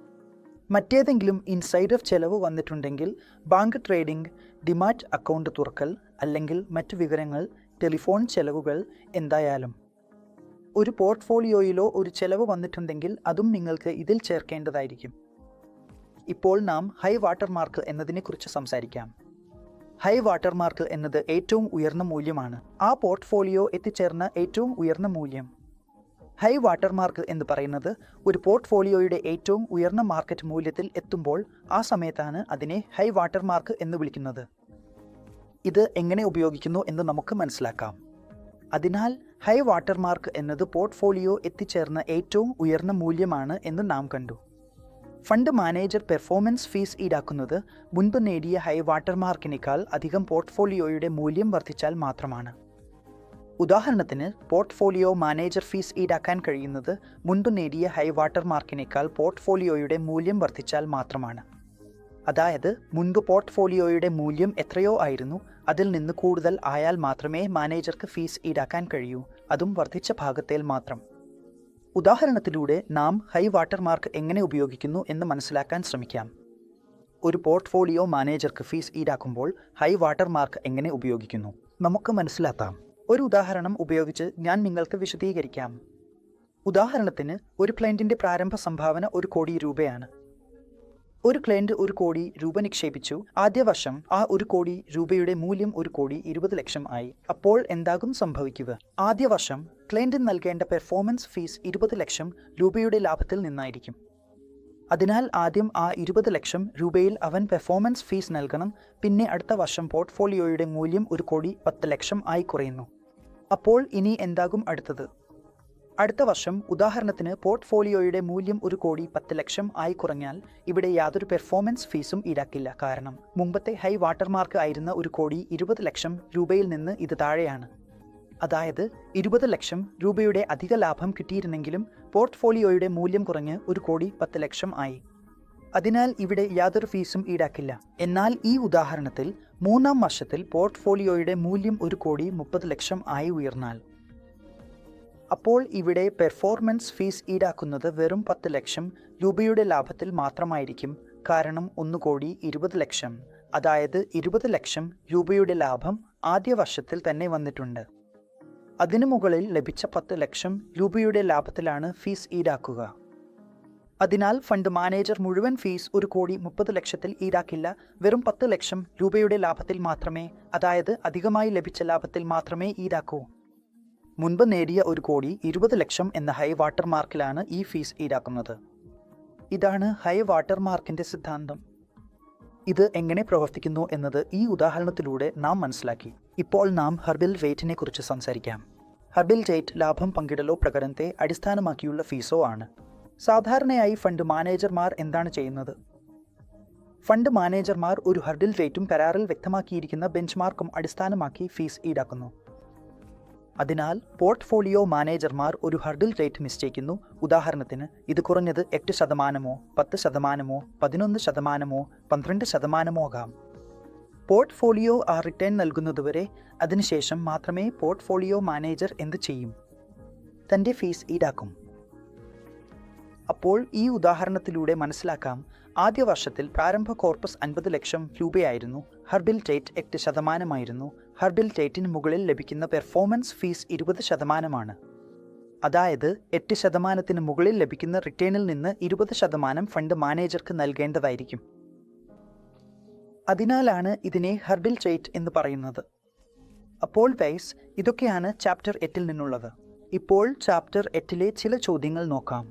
മറ്റേതെങ്കിലും ഇൻസൈഡർ ചെലവ് വന്നിട്ടുണ്ടെങ്കിൽ, ബാങ്ക് ട്രേഡിംഗ്, ഡിമാറ്റ് അക്കൗണ്ട് തുറക്കൽ, അല്ലെങ്കിൽ മറ്റു വിവരങ്ങൾ, ടെലിഫോൺ ചെലവുകൾ, എന്തായാലും ഒരു പോർട്ട്ഫോളിയോയിലോ ഒരു ചെലവ് വന്നിട്ടുണ്ടെങ്കിൽ അതും നിങ്ങൾക്ക് ഇതിൽ ചേർക്കേണ്ടതായിരിക്കും. ഇപ്പോൾ നാം ഹൈ വാട്ടർമാർക്ക് എന്നതിനെക്കുറിച്ച് സംസാരിക്കാം. ഹൈ വാട്ടർമാർക്ക് എന്നത് ഏറ്റവും ഉയർന്ന മൂല്യമാണ്, ആ പോർട്ട്ഫോളിയോ എത്തിച്ചേർന്ന ഏറ്റവും ഉയർന്ന മൂല്യം. ഹൈ വാട്ടർമാർക്ക് എന്ന് പറയുന്നത് ഒരു പോർട്ട്ഫോളിയോയുടെ ഏറ്റവും ഉയർന്ന മാർക്കറ്റ് മൂല്യത്തിൽ എത്തുമ്പോൾ ആ സമയത്താണ് അതിനെ ഹൈ വാട്ടർമാർക്ക് എന്ന് വിളിക്കുന്നത്. ഇത് എങ്ങനെ ഉപയോഗിക്കുന്നു എന്ന് നമുക്ക് മനസ്സിലാക്കാം. അതിനാൽ ഹൈ വാട്ടർമാർക്ക് എന്നത് പോർട്ട്ഫോളിയോ എത്തിച്ചേർന്ന ഏറ്റവും ഉയർന്ന മൂല്യമാണ് എന്ന് നാം കണ്ടു. ഫണ്ട് മാനേജർ പെർഫോമൻസ് ഫീസ് ഈടാക്കുന്നത് മുൻപ് നേടിയ ഹൈ വാട്ടർമാർക്കിനേക്കാൾ അധികം പോർട്ട്ഫോളിയോയുടെ മൂല്യം വർദ്ധിച്ചാൽ മാത്രമാണ്. ഉദാഹരണത്തിന്, പോർട്ട്ഫോളിയോ മാനേജർ ഫീസ് ഈടാക്കാൻ കഴിയുന്നത് മുൻപ് നേടിയ ഹൈ വാട്ടർമാർക്കിനേക്കാൾ പോർട്ട്ഫോളിയോയുടെ മൂല്യം വർദ്ധിച്ചാൽ മാത്രമാണ്. അതായത്, മുൻപ് പോർട്ട്ഫോളിയോയുടെ മൂല്യം എത്രയോ ആയിരുന്നു, അതിൽ നിന്ന് കൂടുതൽ ആയാൽ മാത്രമേ മാനേജർക്ക് ഫീസ് ഈടാക്കാൻ കഴിയൂ, അതും വർദ്ധിച്ച ഭാഗത്തിൽ മാത്രം. ഉദാഹരണത്തിലൂടെ നാം ഹൈ വാട്ടർമാർക്ക് എങ്ങനെ ഉപയോഗിക്കുന്നു എന്ന് മനസ്സിലാക്കാൻ ശ്രമിക്കാം. ഒരു പോർട്ട്ഫോളിയോ മാനേജർക്ക് ഫീസ് ഈടാക്കുമ്പോൾ ഹൈ വാട്ടർമാർക്ക് എങ്ങനെ ഉപയോഗിക്കുന്നു നമുക്ക് മനസ്സിലാക്കാം. ഒരു ഉദാഹരണം ഉപയോഗിച്ച് ഞാൻ നിങ്ങൾക്ക് വിശദീകരിക്കാം. ഉദാഹരണത്തിന്, ഒരു ക്ലയൻറ്റിൻ്റെ പ്രാരംഭ സംഭാവന 1 കോടി രൂപയാണ്. ഒരു ക്ലയൻറ്റ് 1 കോടി രൂപ നിക്ഷേപിച്ചു. ആദ്യ വർഷം ആ 1 കോടി രൂപയുടെ മൂല്യം 1,20,00,000 ആയി. അപ്പോൾ എന്താകും സംഭവിക്കുക? ആദ്യ വർഷം ക്ലയൻറ്റ് നൽകേണ്ട പെർഫോമൻസ് ഫീസ് 20,00,000 രൂപയുടെ ലാഭത്തിൽ നിന്നായിരിക്കും. അതിനാൽ ആദ്യം ആ 20,00,000 രൂപയിൽ അവൻ പെർഫോമൻസ് ഫീസ് നൽകണം. പിന്നെ അടുത്ത വർഷം പോർട്ട്ഫോളിയോയുടെ മൂല്യം 1,10,00,000 ആയി കുറയുന്നു. അപ്പോൾ ഇനി എന്താകും അടുത്തത്? അടുത്ത വർഷം ഉദാഹരണത്തിന് പോർട്ട്ഫോളിയോയുടെ മൂല്യം 1,10,00,000 ആയി കുറഞ്ഞാൽ ഇവിടെ യാതൊരു പെർഫോമൻസ് ഫീസും ഈടാക്കില്ല. കാരണം മുമ്പത്തെ ഹൈ വാട്ടർമാർക്ക് ആയിരുന്ന 1,20,00,000 രൂപയിൽ നിന്ന് ഇത് താഴെയാണ്. അതായത് 20,00,000 രൂപയുടെ അധിക ലാഭം കിട്ടിയിരുന്നെങ്കിലും പോർട്ട്ഫോളിയോയുടെ മൂല്യം കുറഞ്ഞ് 1,10,00,000 ആയി. അതിനാൽ ഇവിടെ യാതൊരു ഫീസും ഈടാക്കില്ല. എന്നാൽ ഈ ഉദാഹരണത്തിൽ 3-ാം വർഷത്തിൽ പോർട്ട്ഫോളിയോയുടെ മൂല്യം 1,30,00,000 ആയി ഉയർന്നാൽ, അപ്പോൾ ഇവിടെ പെർഫോമൻസ് ഫീസ് ഈടാക്കുന്നത് വെറും 10,00,000 രൂപയുടെ ലാഭത്തിൽ മാത്രമായിരിക്കും. കാരണം 1,20,00,000, അതായത് 20,00,000 രൂപയുടെ ലാഭം ആദ്യ വർഷത്തിൽ തന്നെ വന്നിട്ടുണ്ട്. അതിനു മുകളിൽ ലഭിച്ച 10,00,000 രൂപയുടെ ലാഭത്തിലാണ് ഫീസ് ഈടാക്കുക. അതിനാൽ ഫണ്ട് മാനേജർ മുഴുവൻ ഫീസ് 1,30,00,000 ഈടാക്കില്ല. വെറും 10,00,000 രൂപയുടെ ലാഭത്തിൽ മാത്രമേ, അതായത് അധികമായി ലഭിച്ച ലാഭത്തിൽ മാത്രമേ ഈടാക്കൂ. മുൻപ് നേടിയ 1,20,00,000 എന്ന ഹൈ വാട്ടർമാർക്കിലാണ് ഈ ഫീസ് ഈടാക്കുന്നത്. ഇതാണ് ഹൈ വാട്ടർമാർക്കിൻ്റെ സിദ്ധാന്തം. ഇത് എങ്ങനെ പ്രവർത്തിക്കുന്നു എന്നത് ഈ ഉദാഹരണത്തിലൂടെ നാം മനസ്സിലാക്കി. ഇപ്പോൾ നാം ഹർബിൽ റേറ്റിനെ കുറിച്ച് സംസാരിക്കാം. ഹർബിൽ റേറ്റ് ലാഭം പങ്കിടലോ പ്രകടനത്തെ അടിസ്ഥാനമാക്കിയുള്ള ഫീസോ ആണ്. സാധാരണയായി ഫണ്ട് മാനേജർമാർ എന്താണ് ചെയ്യുന്നത്? ഫണ്ട് മാനേജർമാർ ഒരു ഹർഡിൽ റേറ്റും കരാറിൽ വ്യക്തമാക്കിയിരിക്കുന്ന ബെഞ്ച്മാർക്കും അടിസ്ഥാനമാക്കി ഫീസ് ഈടാക്കുന്നു. അതിനാൽ പോർട്ട്ഫോളിയോ മാനേജർമാർ ഒരു ഹർഡിൽ റേറ്റ് നിശ്ചയിക്കുന്നു. ഉദാഹരണത്തിന്, ഇത് കുറഞ്ഞത് 8%, 10%, 11%, 12% ആകാം. പോർട്ട്ഫോളിയോ ആ റിട്ടേൺ നൽകുന്നതുവരെ, അതിനുശേഷം മാത്രമേ പോർട്ട്ഫോളിയോ മാനേജർ എന്ത് ചെയ്യും? തൻ്റെ ഫീസ് ഈടാക്കും. അപ്പോൾ ഈ ഉദാഹരണത്തിലൂടെ മനസ്സിലാക്കാം, ആദ്യ വർഷത്തിൽ പ്രാരംഭ കോർപ്പസ് 50,00,000 രൂപയായിരുന്നു. ഹർബിൽ റേറ്റ് 8%. ഹർബിൽ റേറ്റിന് മുകളിൽ ലഭിക്കുന്ന പെർഫോമൻസ് ഫീസ് 20%. അതായത് 8%-ന് മുകളിൽ ലഭിക്കുന്ന റിട്ടേണിൽ നിന്ന് 20% ഫണ്ട് മാനേജർക്ക് നൽകേണ്ടതായിരിക്കും. അതിനാലാണ് ഇതിനെ ഹർബിൽ റേറ്റ് എന്ന് പറയുന്നത്. അപ്പോൾ വൈസ് ഇതൊക്കെയാണ് ചാപ്റ്റർ 8-ൽ നിന്നുള്ളത്. ഇപ്പോൾ ചാപ്റ്റർ 8-ലെ ചില ചോദ്യങ്ങൾ നോക്കാം.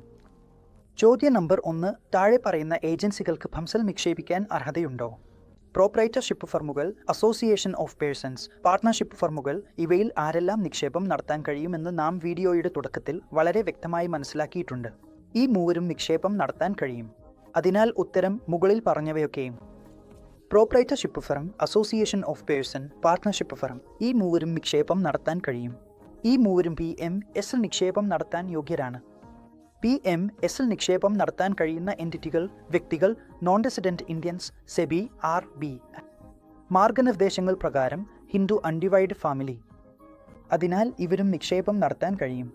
ചോദ്യ നമ്പർ 1, താഴെ പറയുന്ന ഏജൻസികൾക്ക് ഫംസിൽ നിക്ഷേപിക്കാൻ അർഹതയുണ്ടോ? പ്രോപ്രൈറ്റർഷിപ്പ് ഫർമുകൾ, അസോസിയേഷൻ ഓഫ് പേഴ്സൺസ്, പാർട്ട്ണർഷിപ്പ് ഫർമുകൾ, ഇവയിൽ ആരെല്ലാം നിക്ഷേപം നടത്താൻ കഴിയുമെന്ന് നാം വീഡിയോയുടെ തുടക്കത്തിൽ വളരെ വ്യക്തമായി മനസ്സിലാക്കിയിട്ടുണ്ട്. ഈ മൂവരും നിക്ഷേപം നടത്താൻ കഴിയും. അതിനാൽ ഉത്തരം മുകളിൽ പറഞ്ഞവയൊക്കെയും. പ്രോപ്രൈറ്റർഷിപ്പ് ഫർം, അസോസിയേഷൻ ഓഫ് പേഴ്സൺ, പാർട്ട്ണർഷിപ്പ് ഫർം, ഈ മൂവരും നിക്ഷേപം നടത്താൻ കഴിയും. ഈ മൂവരും PMSൽ നിക്ഷേപം നടത്താൻ യോഗ്യരാണ്. PMSൽ നിക്ഷേപം നടത്താൻ കഴിയുന്ന എൻറ്റിറ്റികൾ, വ്യക്തികൾ, non resident Indians, SEBI, RB. മാർഗനിർദ്ദേശങ്ങൾ പ്രകാരം ഹിന്ദു അൺഡിവൈഡ് ഫാമിലി. അതിനാൽ ഇവരും നിക്ഷേപം നടത്താൻ കഴിയും.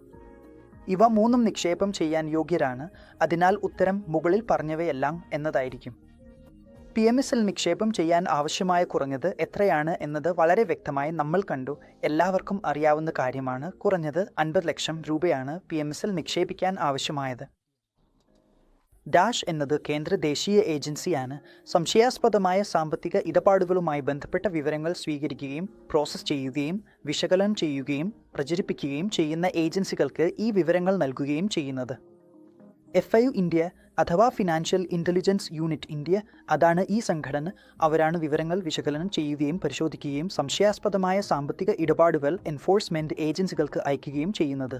ഇവ മൂന്നും നിക്ഷേപം ചെയ്യാൻ യോഗ്യരാണ്. അതിനാൽ ഉത്തരം മുകളിൽ പറഞ്ഞവയെല്ലാം എന്നതായിരിക്കും. PMSൽ നിക്ഷേപം ചെയ്യാൻ ആവശ്യമായ കുറഞ്ഞത് എത്രയാണ് എന്നത് വളരെ വ്യക്തമായി നമ്മൾ കണ്ടു. എല്ലാവർക്കും അറിയാവുന്ന കാര്യമാണ്. കുറഞ്ഞത് 50 ലക്ഷം രൂപയാണ് PMSൽ നിക്ഷേപിക്കാൻ ആവശ്യമായത്. ഡാഷ് എന്നത് കേന്ദ്ര ദേശീയ ഏജൻസിയാണ്. സംശയാസ്പദമായ സാമ്പത്തിക ഇടപാടുകളുമായി ബന്ധപ്പെട്ട വിവരങ്ങൾ സ്വീകരിക്കുകയും പ്രോസസ്സ് ചെയ്യുകയും വിശകലനം ചെയ്യുകയും പ്രചരിപ്പിക്കുകയും ചെയ്യുന്ന ഏജൻസികൾക്ക് ഈ വിവരങ്ങൾ നൽകുകയും ചെയ്യുന്നത്. FIU ഇന്ത്യ അഥവാ ഫിനാൻഷ്യൽ ഇൻ്റലിജൻസ് യൂണിറ്റ് ഇന്ത്യ, അതാണ് ഈ സംഘടന. അവരാണ് വിവരങ്ങൾ വിശകലനം ചെയ്യുകയും പരിശോധിക്കുകയും സംശയാസ്പദമായ സാമ്പത്തിക ഇടപാടുകൾ എൻഫോഴ്സ്മെൻറ്റ് ഏജൻസികൾക്ക് അയക്കുകയും ചെയ്യുന്നത്.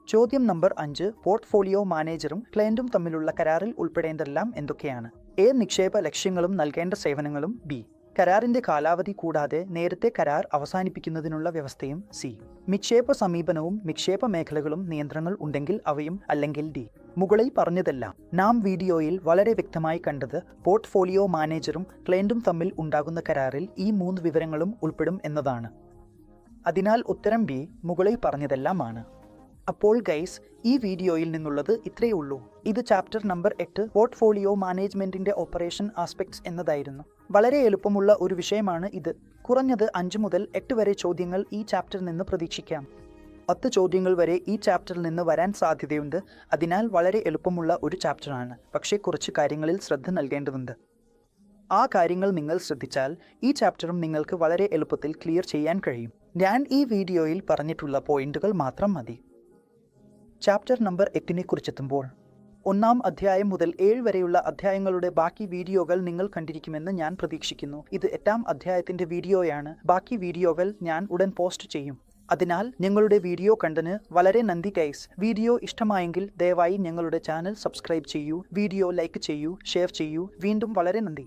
ചോദ്യം നമ്പർ 5. പോർട്ട്ഫോളിയോ മാനേജറും ക്ലയൻറ്റും തമ്മിലുള്ള കരാറിൽ ഉൾപ്പെടേണ്ടതെല്ലാം എന്തൊക്കെയാണ്? A. നിക്ഷേപ ലക്ഷ്യങ്ങളും നൽകേണ്ട സേവനങ്ങളും. B. കരാറിൻ്റെ കാലാവധി കൂടാതെ നേരത്തെ കരാർ അവസാനിപ്പിക്കുന്നതിനുള്ള വ്യവസ്ഥയും. C. നിക്ഷേപ സമീപനവും നിക്ഷേപ മേഖലകളും നിയന്ത്രണങ്ങൾ ഉണ്ടെങ്കിൽ അവയും. അല്ലെങ്കിൽ D. മുകളിൽ പറഞ്ഞതെല്ലാം. നാം വീഡിയോയിൽ വളരെ വ്യക്തമായി കണ്ടത് പോർട്ട്ഫോളിയോ മാനേജറും ക്ലയൻറ്റും തമ്മിൽ ഉണ്ടാകുന്ന കരാറിൽ ഈ 3 വിവരങ്ങളും ഉൾപ്പെടും എന്നതാണ്. അതിനാൽ ഉത്തരം B. മുകളിൽ പറഞ്ഞതെല്ലാമാണ്. അപ്പോൾ ഗൈസ്, ഈ വീഡിയോയിൽ നിന്നുള്ളത് ഇത്രയേ ഉള്ളൂ. ഇത് ചാപ്റ്റർ നമ്പർ 8 പോർട്ട്ഫോളിയോ മാനേജ്മെൻറ്റിൻ്റെ ഓപ്പറേഷൻ ആസ്പെക്ട്സ് എന്നതായിരുന്നു. വളരെ എളുപ്പമുള്ള ഒരു വിഷയമാണ് ഇത്. കുറഞ്ഞത് 5 മുതൽ 8 വരെ ചോദ്യങ്ങൾ ഈ ചാപ്റ്ററിൽ നിന്ന് പ്രതീക്ഷിക്കാം. 10 ചോദ്യങ്ങൾ വരെ ഈ ചാപ്റ്ററിൽ നിന്ന് വരാൻ സാധ്യതയുണ്ട്. അതിനാൽ വളരെ എളുപ്പമുള്ള ഒരു ചാപ്റ്ററാണ്. പക്ഷേ കുറച്ച് കാര്യങ്ങളിൽ ശ്രദ്ധ നൽകേണ്ടതുണ്ട്. ആ കാര്യങ്ങൾ നിങ്ങൾ ശ്രദ്ധിച്ചാൽ ഈ ചാപ്റ്ററും നിങ്ങൾക്ക് വളരെ എളുപ്പത്തിൽ ക്ലിയർ ചെയ്യാൻ കഴിയും. ഞാൻ ഈ വീഡിയോയിൽ പറഞ്ഞിട്ടുള്ള പോയിന്റുകൾ മാത്രം മതി. ചാപ്റ്റർ നമ്പർ 8 കുറിച്ചെത്തുമ്പോൾ 1-ാം അധ്യായം മുതൽ 7 വരെയുള്ള അധ്യായങ്ങളുടെ ബാക്കി വീഡിയോകൾ നിങ്ങൾ കണ്ടിരിക്കുമെന്ന് ഞാൻ പ്രതീക്ഷിക്കുന്നു. ഇത് 8-ാം അധ്യായത്തിൻ്റെ വീഡിയോയാണ്. ബാക്കി വീഡിയോകൾ ഞാൻ ഉടൻ പോസ്റ്റ് ചെയ്യും. അതിനാൽ ഞങ്ങളുടെ വീഡിയോ കണ്ടതിന് വളരെ നന്ദി ഗൈസ്. വീഡിയോ ഇഷ്ടമായെങ്കിൽ ദയവായി ഞങ്ങളുടെ ചാനൽ സബ്സ്ക്രൈബ് ചെയ്യൂ, വീഡിയോ ലൈക്ക് ചെയ്യൂ, ഷെയർ ചെയ്യൂ. വീണ്ടും വളരെ നന്ദി.